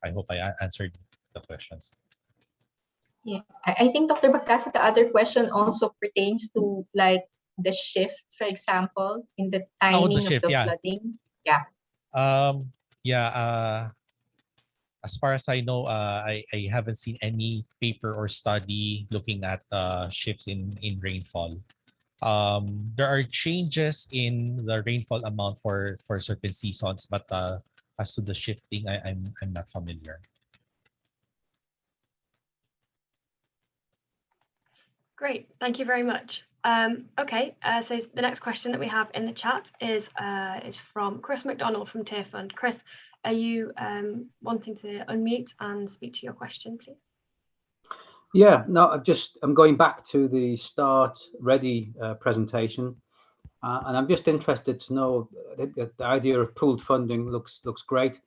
I hope I answered the questions. Yeah, I think Dr. Bagtasa, the other question also pertains to like the shift, for example, in the timing of the flooding. Yeah. As far as I know, I haven't seen any paper or study looking at shifts in rainfall. There are changes in the rainfall amount for certain seasons, but as to the shifting, I'm not familiar. Great, thank you very much. Okay, so the next question that we have in the chat is from Chris McDonald from Tier Fund. Chris, are you wanting to unmute and speak to your question, please? Yeah, no, I'm going back to the Start Ready presentation, and I'm just interested to know the idea of pooled funding looks great,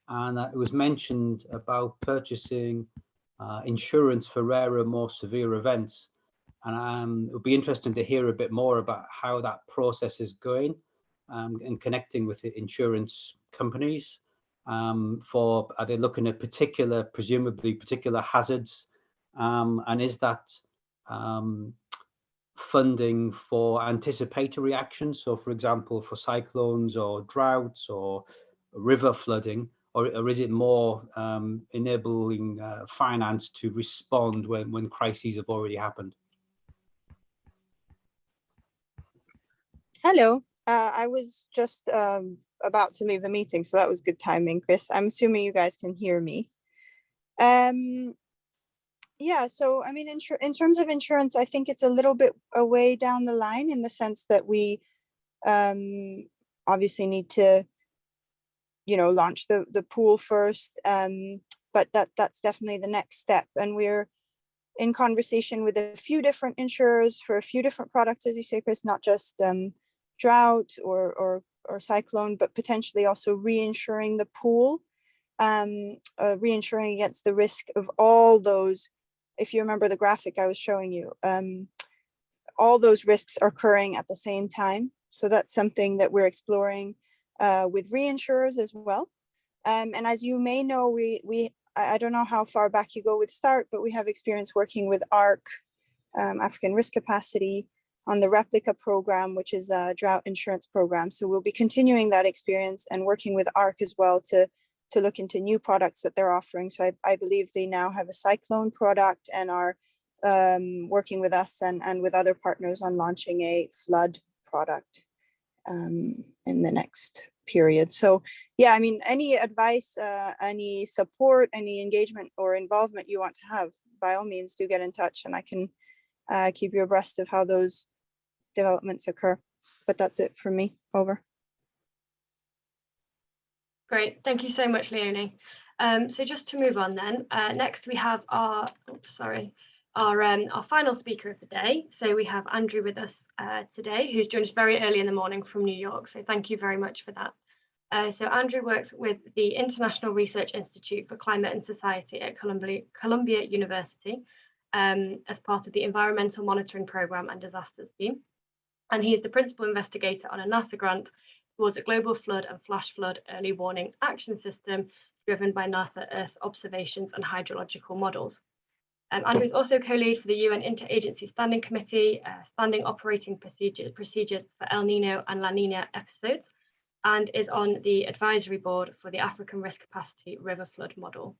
and it was mentioned about purchasing insurance for rarer, more severe events. And it would be interesting to hear a bit more about how that process is going and connecting with the insurance companies. Are they looking at presumably particular hazards? And is that funding for anticipatory actions? So, for example, for cyclones or droughts or river flooding, or is it more enabling finance to respond when crises have already happened? Hello, I was just about to leave the meeting, so that was good timing, Chris. I'm assuming you guys can hear me. Yeah, so I mean, in terms of insurance, I think it's a little bit away down the line in the sense that we obviously need to, launch the pool first. But that's definitely the next step, and we're in conversation with a few different insurers for a few different products, as you say, Chris, not just drought or cyclone, but potentially also reinsuring the pool, reinsuring against the risk of all those. If you remember the graphic I was showing you, all those risks are occurring at the same time. So that's something that we're exploring with reinsurers as well. And as you may know, I don't know how far back you go with START, but we have experience working with ARC, African Risk Capacity, on the Replica program, which is a drought insurance program. So we'll be continuing that experience and working with ARC as well to look into new products that they're offering. So I believe they now have a cyclone product and are working with us and with other partners on launching a flood product in the next period. So yeah, I mean, any advice, any support, any engagement or involvement you want to have, by all means do get in touch, and I can keep you abreast of how those developments occur. But that's it from me. Over. Great, thank you so much, Leonie. So just to move on then, next we have our final speaker of the day. So we have Andrew with us today, who's joined us very early in the morning from New York. So thank you very much for that. So Andrew works with the International Research Institute for Climate and Society at Columbia University as part of the Environmental Monitoring Program and Disasters Team. And he is the principal investigator on a NASA grant towards a global flood and flash flood early warning action system driven by NASA Earth observations and hydrological models. Andrew is also co-lead for the UN Interagency Standing Committee, standing operating procedures for El Nino and La Nina episodes, and is on the advisory board for the African Risk Capacity River Flood Model.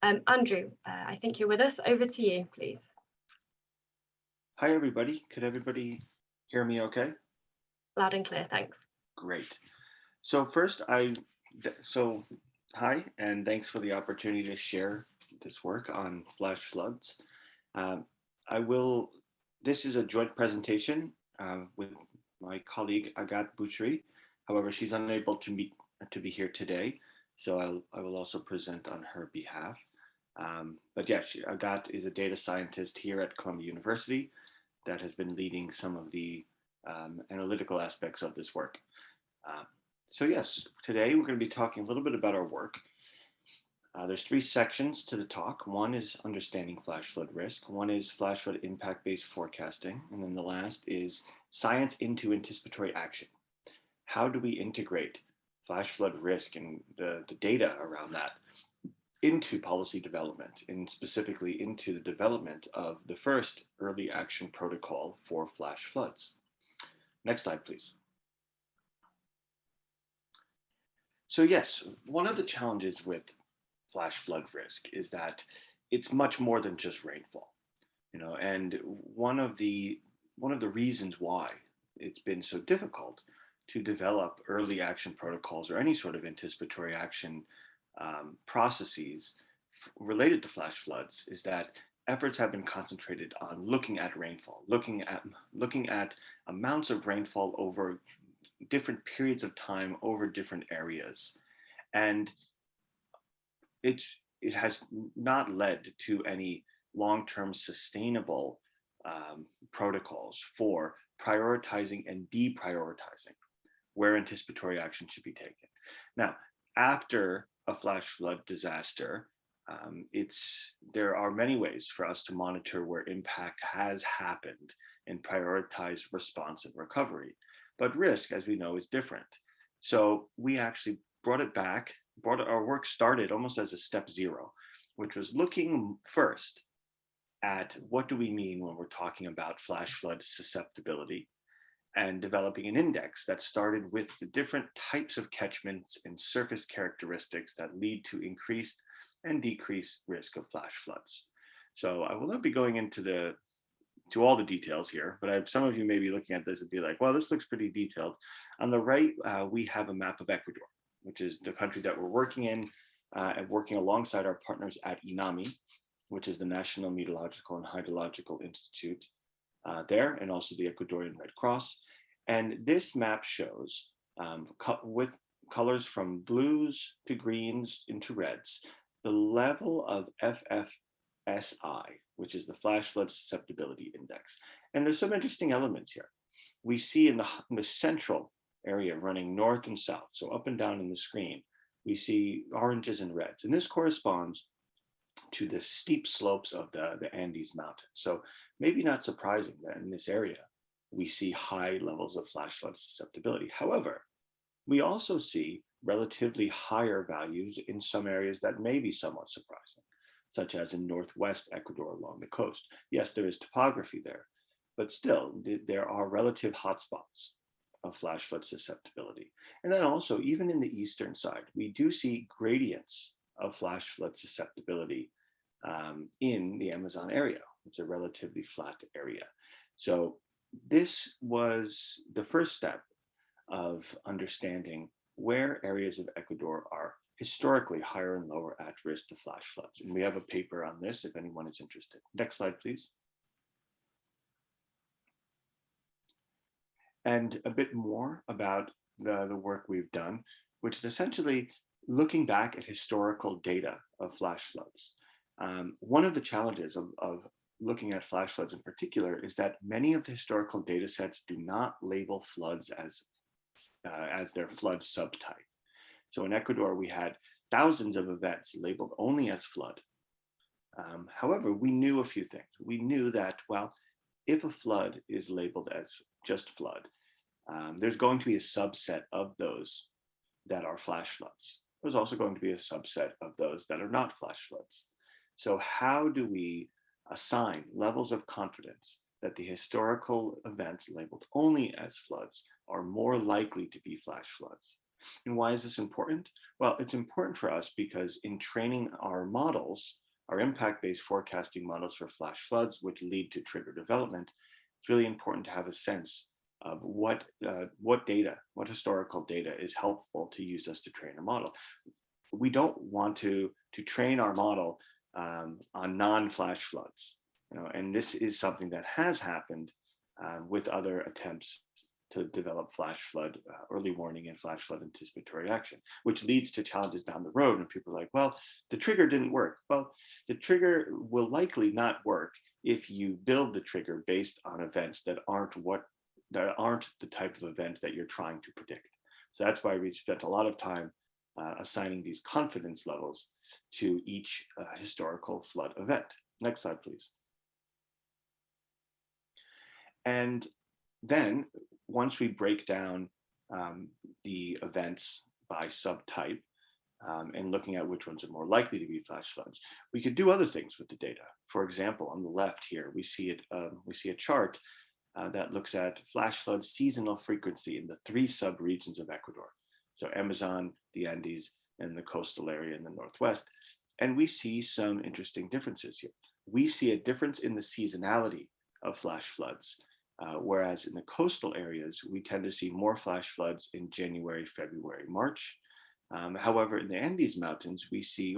Andrew, I think you're with us. Over to you, please. Hi, everybody. Could everybody hear me okay? Loud and clear, thanks. Great. So first, hi, and thanks for the opportunity to share this work on flash floods. This is a joint presentation with my colleague Agathe Bucherie. However, she's unable to be here today, so I will also present on her behalf. But yeah, Agathe is a data scientist here at Columbia University that has been leading some of the analytical aspects of this work. So yes, today we're going to be talking a little bit about our work. There's three sections to the talk. One is understanding flash flood risk. One is flash flood impact-based forecasting. And then the last is science into anticipatory action. How do we integrate flash flood risk and the data around that into policy development, and specifically into the development of the first early action protocol for flash floods? Next slide, please. So yes, one of the challenges with flash flood risk is that it's much more than just rainfall, and one of the reasons why it's been so difficult to develop early action protocols or any sort of anticipatory action processes related to flash floods is that efforts have been concentrated on looking at rainfall, looking at amounts of rainfall over different periods of time over different areas. And it has not led to any long-term sustainable protocols for prioritizing and deprioritizing where anticipatory action should be taken. Now, after a flash flood disaster, there are many ways for us to monitor where impact has happened and prioritize response and recovery. But risk, as we know, is different. So we actually brought our work started almost as a step zero, which was looking first at what do we mean when we're talking about flash flood susceptibility, and developing an index that started with the different types of catchments and surface characteristics that lead to increased and decreased risk of flash floods. So I will not be going into all the details here, but some of you may be looking at this and be like, well, this looks pretty detailed. On the right, we have a map of Ecuador, which is the country that we're working in and working alongside our partners at INAMI, which is the National Meteorological and Hydrological Institute there, and also the Ecuadorian Red Cross. And this map shows, with colors from blues to greens into reds, the level of FFSI, which is the Flash Flood Susceptibility Index. And there's some interesting elements here. We see in the central area running north and south, so up and down in the screen, we see oranges and reds. And this corresponds to the steep slopes of the Andes Mountains. So maybe not surprising that in this area, we see high levels of flash flood susceptibility. However, we also see relatively higher values in some areas that may be somewhat surprising, such as in northwest Ecuador along the coast. Yes, there is topography there, but still there are relative hotspots of flash flood susceptibility. And then also, even in the eastern side, we do see gradients of flash flood susceptibility in the Amazon area. It's a relatively flat area. So this was the first step of understanding where areas of Ecuador are historically higher and lower at risk to flash floods. And we have a paper on this if anyone is interested. Next slide, please. And a bit more about the work we've done, which is essentially looking back at historical data of flash floods. One of the challenges of looking at flash floods in particular is that many of the historical data sets do not label floods as their flood subtype. So in Ecuador, we had thousands of events labeled only as flood. However, we knew a few things. We knew that, well, if a flood is labeled as just flood, there's going to be a subset of those that are flash floods. There's also going to be a subset of those that are not flash floods. So how do we assign levels of confidence that the historical events labeled only as floods are more likely to be flash floods? And why is this important? Well, it's important for us because in training our models, our impact-based forecasting models for flash floods, which lead to trigger development, it's really important to have a sense of what historical data is helpful to use us to train a model. We don't want to train our model on non-flash floods, and this is something that has happened with other attempts to develop flash flood early warning and flash flood anticipatory action, which leads to challenges down the road. And people are like, well, the trigger didn't work. Well, the trigger will likely not work if you build the trigger based on events that aren't the type of events that you're trying to predict. So that's why we spent a lot of time assigning these confidence levels to each historical flood event. Next slide, please. And then once we break down the events by subtype and looking at which ones are more likely to be flash floods, we could do other things with the data. For example, on the left here, we see a chart that looks at flash flood seasonal frequency in the 3 sub-regions of Ecuador. So Amazon, the Andes, and the coastal area in the Northwest. And we see some interesting differences here. We see a difference in the seasonality of flash floods, whereas in the coastal areas, we tend to see more flash floods in January, February, March. However, in the Andes Mountains, we see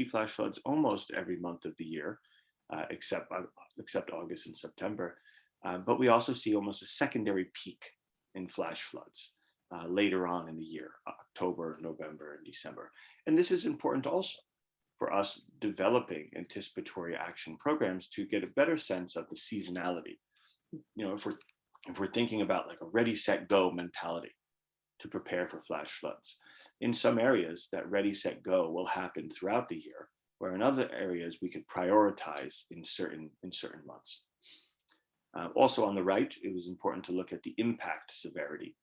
flash floods almost every month of the year, except August and September. But we also see almost a secondary peak in flash floods later on in the year, October, November, and December. And this is important also for us developing anticipatory action programs to get a better sense of the seasonality. If we're thinking about like a ready, set, go mentality to prepare for flash floods, in some areas that ready, set, go will happen throughout the year, where in other areas we could prioritize in certain months. Also on the right, it was important to look at the impact severity.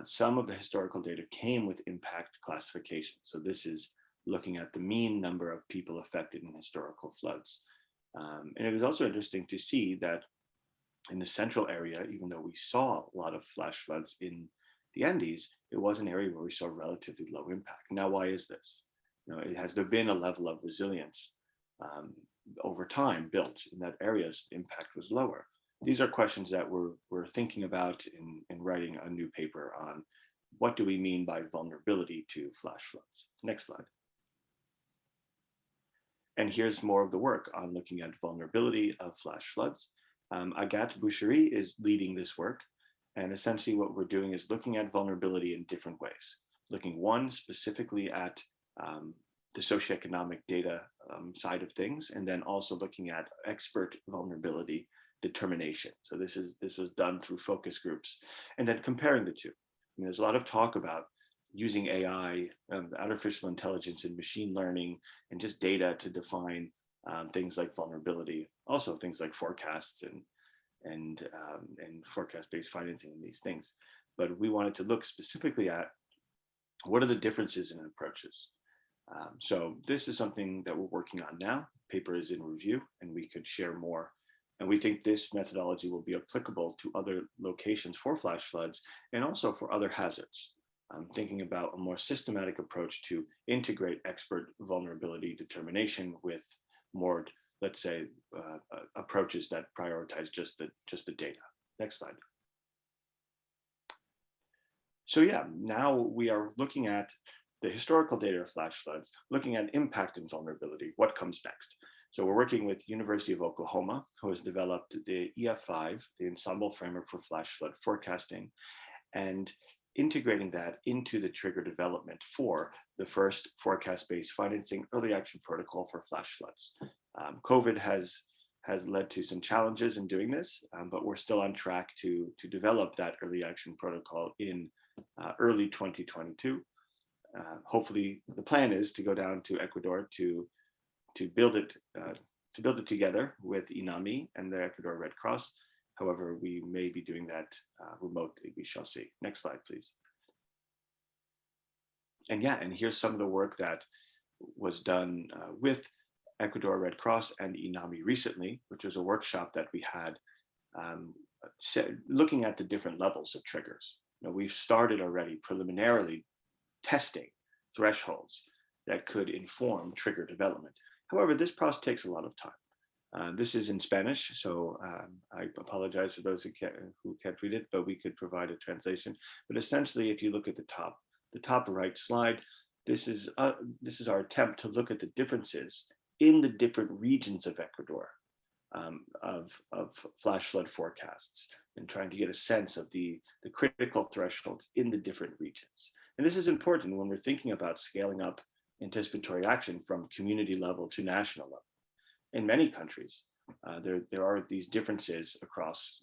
Some of the historical data came with impact classification. So this is looking at the mean number of people affected in historical floods. And it was also interesting to see that in the central area, even though we saw a lot of flash floods in the Andes, it was an area where we saw relatively low impact. Now, why is this? Has there been a level of resilience over time built in that area's impact was lower? These are questions that we're thinking about in writing a new paper on what do we mean by vulnerability to flash floods. Next slide. And here's more of the work on looking at vulnerability of flash floods. Agathe Bucherie is leading this work. And essentially what we're doing is looking at vulnerability in different ways. Looking specifically at the socioeconomic data side of things, and then also looking at expert vulnerability determination. So this was done through focus groups, and then comparing the two. There's a lot of talk about using AI, artificial intelligence and machine learning, and just data to define things like vulnerability, also things like forecasts and forecast-based financing and these things. But we wanted to look specifically at what are the differences in approaches. So this is something that we're working on now. Paper is in review, and we could share more. And we think this methodology will be applicable to other locations for flash floods and also for other hazards. I'm thinking about a more systematic approach to integrate expert vulnerability determination with more, let's say, approaches that prioritize just the data. Next slide. So yeah, now we are looking at the historical data of flash floods, looking at impact and vulnerability. What comes next? So we're working with University of Oklahoma, who has developed the EF5, the Ensemble Framework for Flash Flood Forecasting, and integrating that into the trigger development for the first forecast-based financing early action protocol for flash floods. COVID has led to some challenges in doing this, but we're still on track to develop that early action protocol in early 2022. Hopefully, the plan is to go down to Ecuador to build it together with INAMI and the Ecuador Red Cross. However, we may be doing that remotely. We shall see. Next slide, please. And yeah, and here's some of the work that was done with Ecuador Red Cross and INAMI recently, which was a workshop that we had looking at the different levels of triggers. Now, we've started already preliminarily testing thresholds that could inform trigger development. However, this process takes a lot of time. This is in Spanish, so I apologize for those who can't read it, but we could provide a translation. But essentially, if you look at the top right slide, this is our attempt to look at the differences in the different regions of Ecuador of flash flood forecasts, and trying to get a sense of the critical thresholds in the different regions. And this is important when we're thinking about scaling up anticipatory action from community level to national level. In many countries, there are these differences across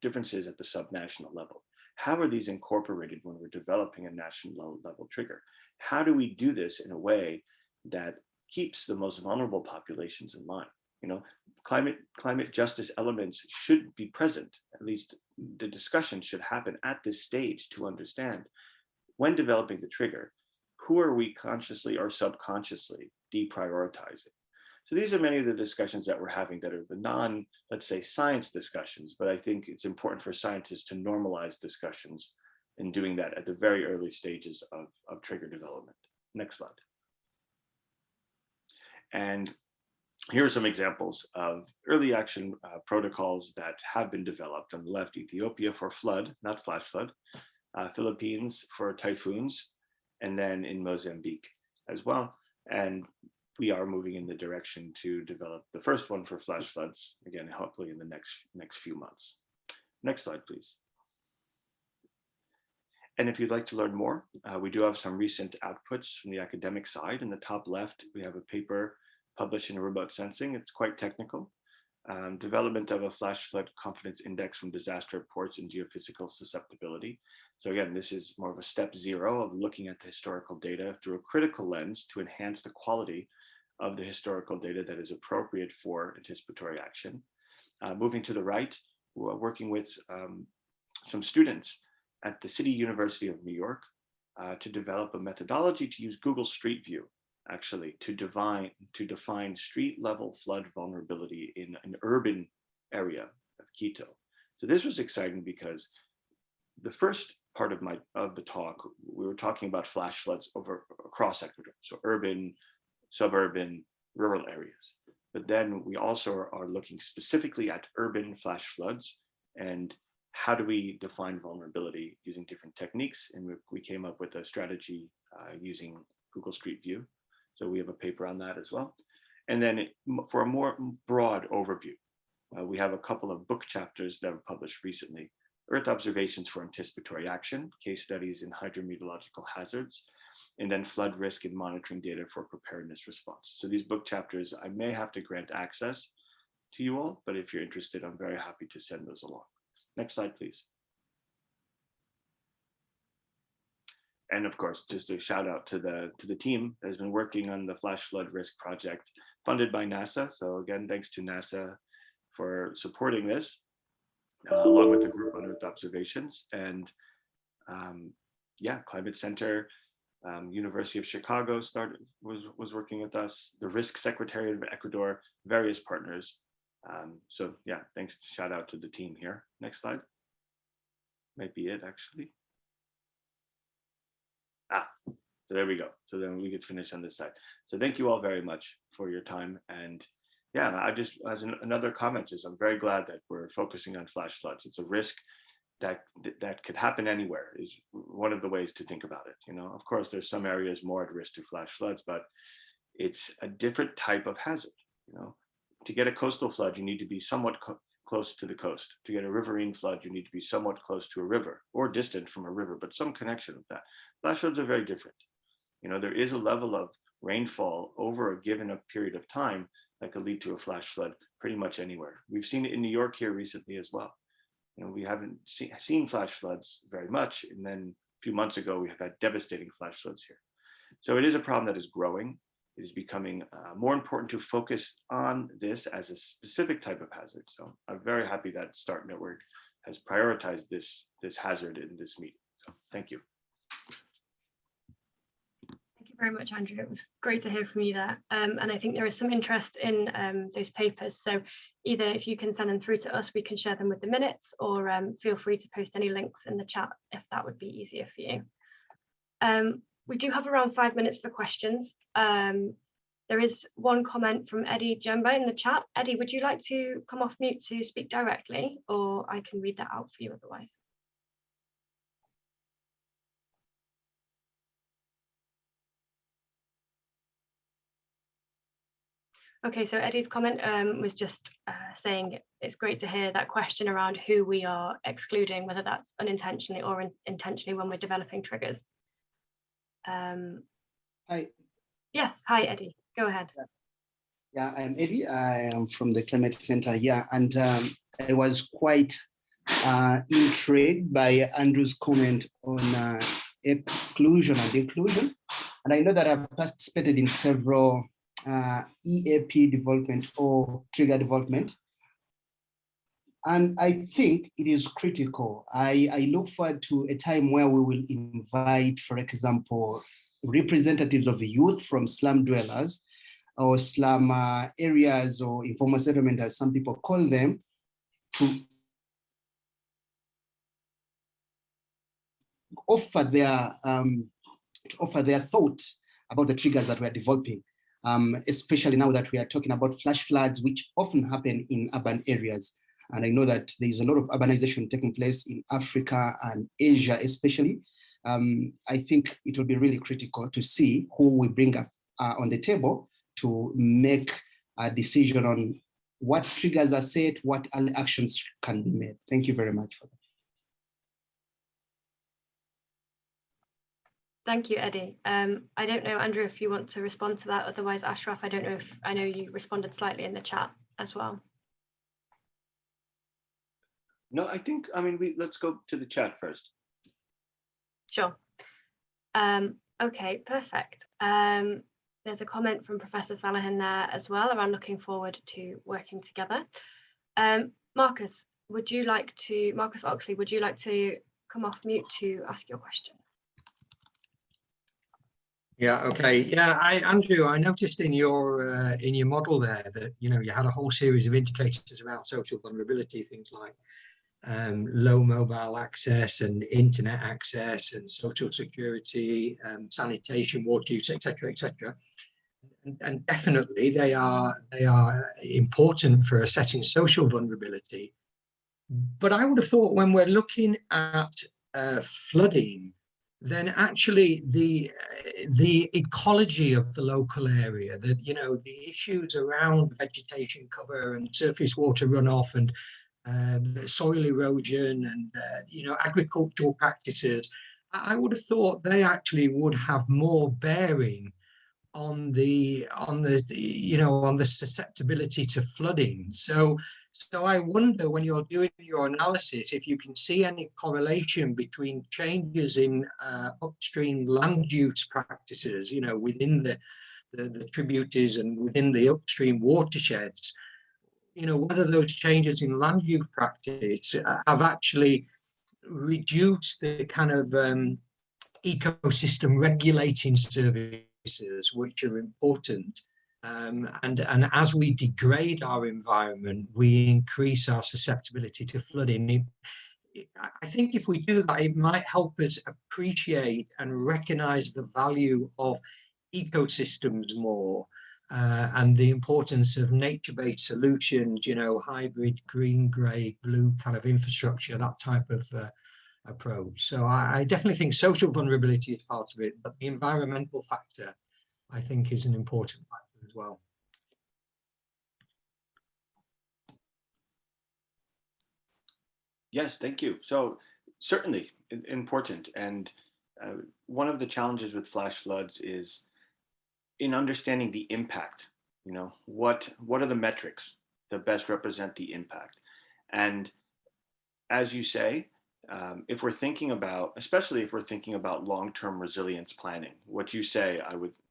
differences at the subnational level. How are these incorporated when we're developing a national level trigger? How do we do this in a way that keeps the most vulnerable populations in line? You know, climate justice elements should be present. At least the discussion should happen at this stage to understand when developing the trigger, who are we consciously or subconsciously deprioritizing? So these are many of the discussions that we're having that are the let's say, science discussions, but I think it's important for scientists to normalize discussions and doing that at the very early stages of trigger development. Next slide. And here are some examples of early action protocols that have been developed. On the left, Ethiopia for flood, not flash flood, Philippines for typhoons, and then in Mozambique as well. And we are moving in the direction to develop the first one for flash floods, again, hopefully in the next few months. Next slide, please. And if you'd like to learn more, we do have some recent outputs from the academic side. In the top left, we have a paper published in Remote Sensing. It's quite technical. Development of a flash flood confidence index from disaster reports and geophysical susceptibility. So again, this is more of a step 0 of looking at the historical data through a critical lens to enhance the quality of the historical data that is appropriate for anticipatory action. Moving to the right, we're working with some students at the City University of New York to develop a methodology to use Google Street View, actually, to define street level flood vulnerability in an urban area of Quito. So this was exciting because the first part of the talk, we were talking about flash floods across Ecuador, so urban, suburban, rural areas. But then we also are looking specifically at urban flash floods and how do we define vulnerability using different techniques. And we came up with a strategy using Google Street View. So we have a paper on that as well. And then for a more broad overview, we have a couple of book chapters that were published recently. Earth Observations for Anticipatory Action, Case Studies in Hydrometeorological Hazards, and then Flood Risk and Monitoring Data for Preparedness Response. So these book chapters, I may have to grant access to you all, but if you're interested, I'm very happy to send those along. Next slide, please. And of course, just a shout out to the team that has been working on the Flash Flood Risk Project funded by NASA. So again, thanks to NASA for supporting this, along with the group on Earth observations. And yeah, Climate Center, University of Chicago was working with us, the Risk Secretariat of Ecuador, various partners. So yeah, thanks, shout out to the team here. Next slide. Might be it actually. So there we go. So then we could finish on this side. So thank you all very much for your time. And yeah, I just, as another comment is, I'm very glad that we're focusing on flash floods. It's a risk that could happen anywhere, is one of the ways to think about it. You know, of course, there's some areas more at risk to flash floods, but it's a different type of hazard. You know, to get a coastal flood, you need to be somewhat close to the coast. To get a riverine flood, you need to be somewhat close to a river or distant from a river, but some connection with that. Flash floods are very different. You know, there is a level of rainfall over a given period of time that could lead to a flash flood pretty much anywhere. We've seen it in New York here recently as well. You know, we haven't seen flash floods very much. And then a few months ago, we have had devastating flash floods here. So it is a problem that is growing. It is becoming more important to focus on this as a specific type of hazard. So I'm very happy that START Network has prioritized this hazard in this meeting. So thank you. Thank you very much, Andrew. It was great to hear from you there. And I think there is some interest in those papers. So either if you can send them through to us, we can share them with the minutes, or feel free to post any links in the chat if that would be easier for you. We do have around 5 minutes for questions. There is one comment from Eddie Jumba in the chat. Eddie, would you like to come off mute to speak directly, or I can read that out for you otherwise? Okay, so Eddie's comment was just saying it's great to hear that question around who we are excluding, whether that's unintentionally or intentionally when we're developing triggers. Hi. Yes, hi Eddie, go ahead. Yeah, I'm Eddie. I am from the Climate Center here, and I was quite intrigued by Andrew's comment on exclusion and inclusion. And I know that I've participated in several EAP development or trigger development. And I think it is critical. I look forward to a time where we will invite, for example, representatives of the youth from slum dwellers or slum areas or informal settlement, as some people call them, to offer their thoughts about the triggers that we're developing. Especially now that we are talking about flash floods, which often happen in urban areas. And I know that there's a lot of urbanization taking place in Africa and Asia, especially. I think it will be really critical to see who we bring up on the table to make a decision on what triggers are set, what actions can be made. Thank you very much for that. Thank you, Eddie. I don't know, Andrew, if you want to respond to that. Otherwise, Ashraf, I don't know if, I know you responded slightly in the chat as well. No, I think, I mean, let's go to the chat first. Sure. Okay, perfect. There's a comment from Professor Salahin there as well around looking forward to working together. Marcus Oxley, would you like to come off mute to ask your question? Yeah, okay. Yeah, Andrew, I noticed in your model there that, you know, you had a whole series of indicators around social vulnerability, things like low mobile access and internet access and social security, sanitation, water use, etc., etc. And definitely they are important for assessing social vulnerability. But I would have thought when we're looking at flooding, then actually the ecology of the local area, that, you know, the issues around vegetation cover and surface water runoff and soil erosion and you know, agricultural practices, I would have thought they actually would have more bearing on the you know, on the susceptibility to flooding. So I wonder, when you're doing your analysis, if you can see any correlation between changes in upstream land use practices, you know, within the tributaries and within the upstream watersheds, whether those changes in land use practice have actually reduced the kind of ecosystem regulating services which are important. And as we degrade our environment, we increase our susceptibility to flooding. I think if we do that, it might help us appreciate and recognize the value of ecosystems more, and the importance of nature-based solutions, hybrid, green, grey, blue kind of infrastructure, that type of approach. So I definitely think social vulnerability is part of it, but the environmental factor, I think, is an important factor as well. Yes, thank you. So certainly important. And one of the challenges with flash floods is in understanding the impact. What are the metrics that best represent the impact? And as you say, if we're thinking about, especially if we're thinking about long-term resilience planning, what you say,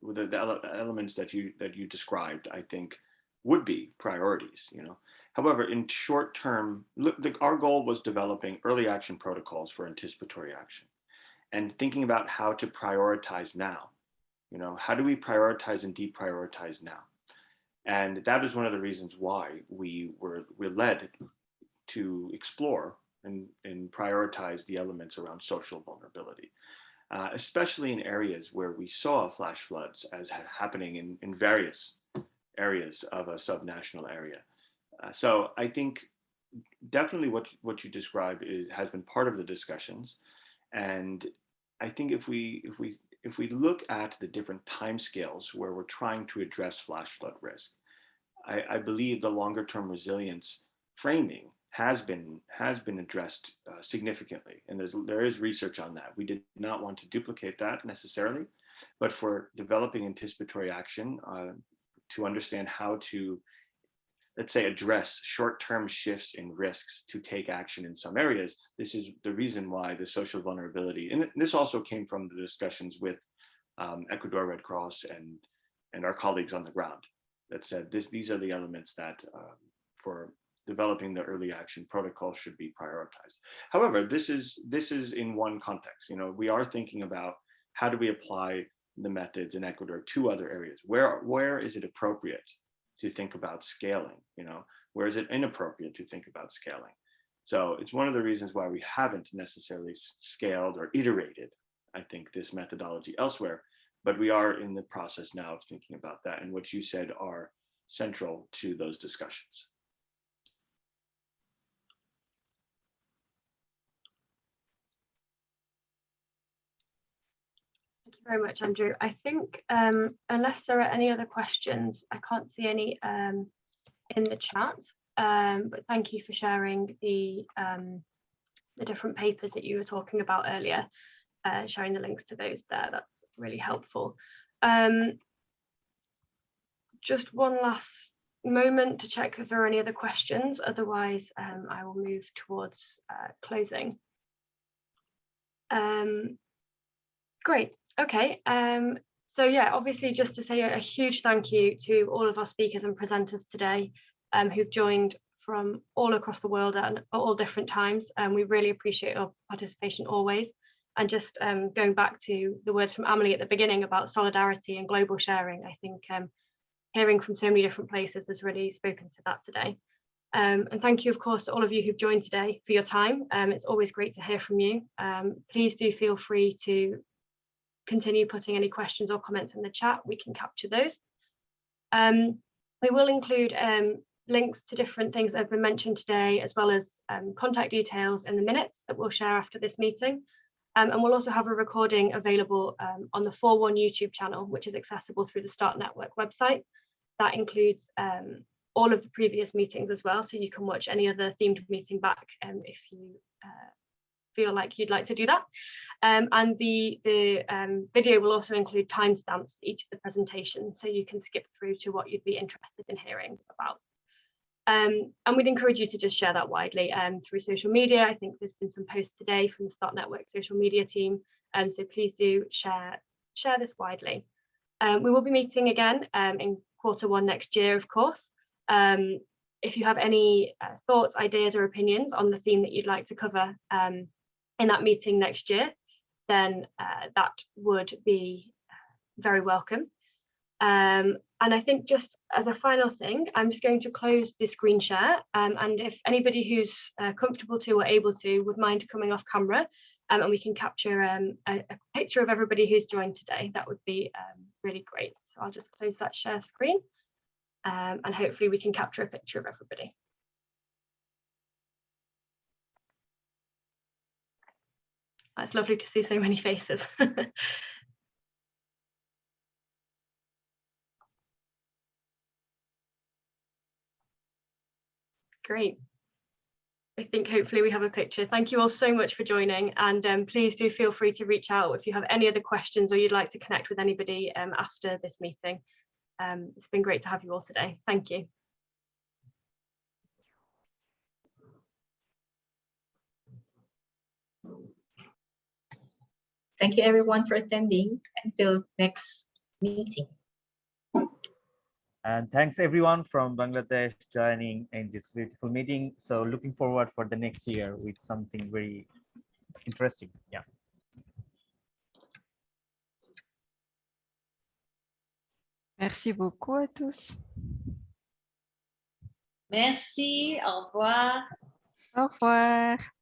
the elements that you described, I think would be priorities. However, in short term, our goal was developing early action protocols for anticipatory action and thinking about how to prioritize now. How do we prioritize and deprioritize now? And that is one of the reasons why we're led to explore and prioritize the elements around social vulnerability, especially in areas where we saw flash floods as happening in various areas of a subnational area. So I think definitely what you describe has been part of the discussions. And I think if we look at the different timescales where we're trying to address flash flood risk, I believe the longer term resilience framing has been addressed significantly, and there is research on that. We did not want to duplicate that necessarily, but for developing anticipatory action to understand how to, let's say, address short-term shifts in risks to take action in some areas, this is the reason why the social vulnerability, and this also came from the discussions with Ecuador Red Cross and our colleagues on the ground that said these are the elements that for developing the early action protocol should be prioritized. However, this is in one context. We are thinking about how do we apply the methods in Ecuador to other areas? Where is it appropriate to think about scaling? Where is it inappropriate to think about scaling? So it's one of the reasons why we haven't necessarily scaled or iterated, I think, this methodology elsewhere, but we are in the process now of thinking about that, and what you said are central to those discussions. Thank you very much, Andrew. I think unless there are any other questions, I can't see any in the chat, but thank you for sharing the different papers that you were talking about earlier, sharing the links to those there. That's really helpful. Just one last moment to check if there are any other questions. Otherwise, I will move towards closing. Great. Okay. So yeah, obviously, just to say a huge thank you to all of our speakers and presenters today who've joined from all across the world at all different times. We really appreciate your participation always. And just going back to the words from Amelie at the beginning about solidarity and global sharing, I think hearing from so many different places has really spoken to that today. And thank you, of course, to all of you who've joined today for your time. It's always great to hear from you. Please do feel free to continue putting any questions or comments in the chat. We can capture those. We will include links to different things that have been mentioned today, as well as contact details in the minutes that we'll share after this meeting. And we'll also have a recording available on the FOREWARN YouTube channel, which is accessible through the START Network website. That includes all of the previous meetings as well, so you can watch any other themed meeting back if you feel like you'd like to do that. And the video will also include timestamps for each of the presentations, so you can skip through to what you'd be interested in hearing about. And we'd encourage you to just share that widely through social media. I think there's been some posts today from the START Network social media team, so please do share this widely. We will be meeting again in Q1 next year, of course. if you have any thoughts, ideas or opinions on the theme that you'd like to cover in that meeting next year, then that would be very welcome. And I think just as a final thing, I'm just going to close the screen share. And if anybody who's comfortable to or able to would mind coming off camera, and we can capture a picture of everybody who's joined today, that would be really great. So I'll just close that share screen. And hopefully we can capture a picture of everybody. It's lovely to see so many faces. Great. I think hopefully we have a picture. Thank you all so much for joining, and please do feel free to reach out if you have any other questions or you'd like to connect with anybody after this meeting. It's been great to have you all today. Thank you. Thank you everyone for attending. Until next meeting. And thanks everyone from Bangladesh joining in this beautiful meeting. So looking forward for the next year with something very interesting. Yeah. Merci beaucoup à tous. Merci, au revoir. Au revoir.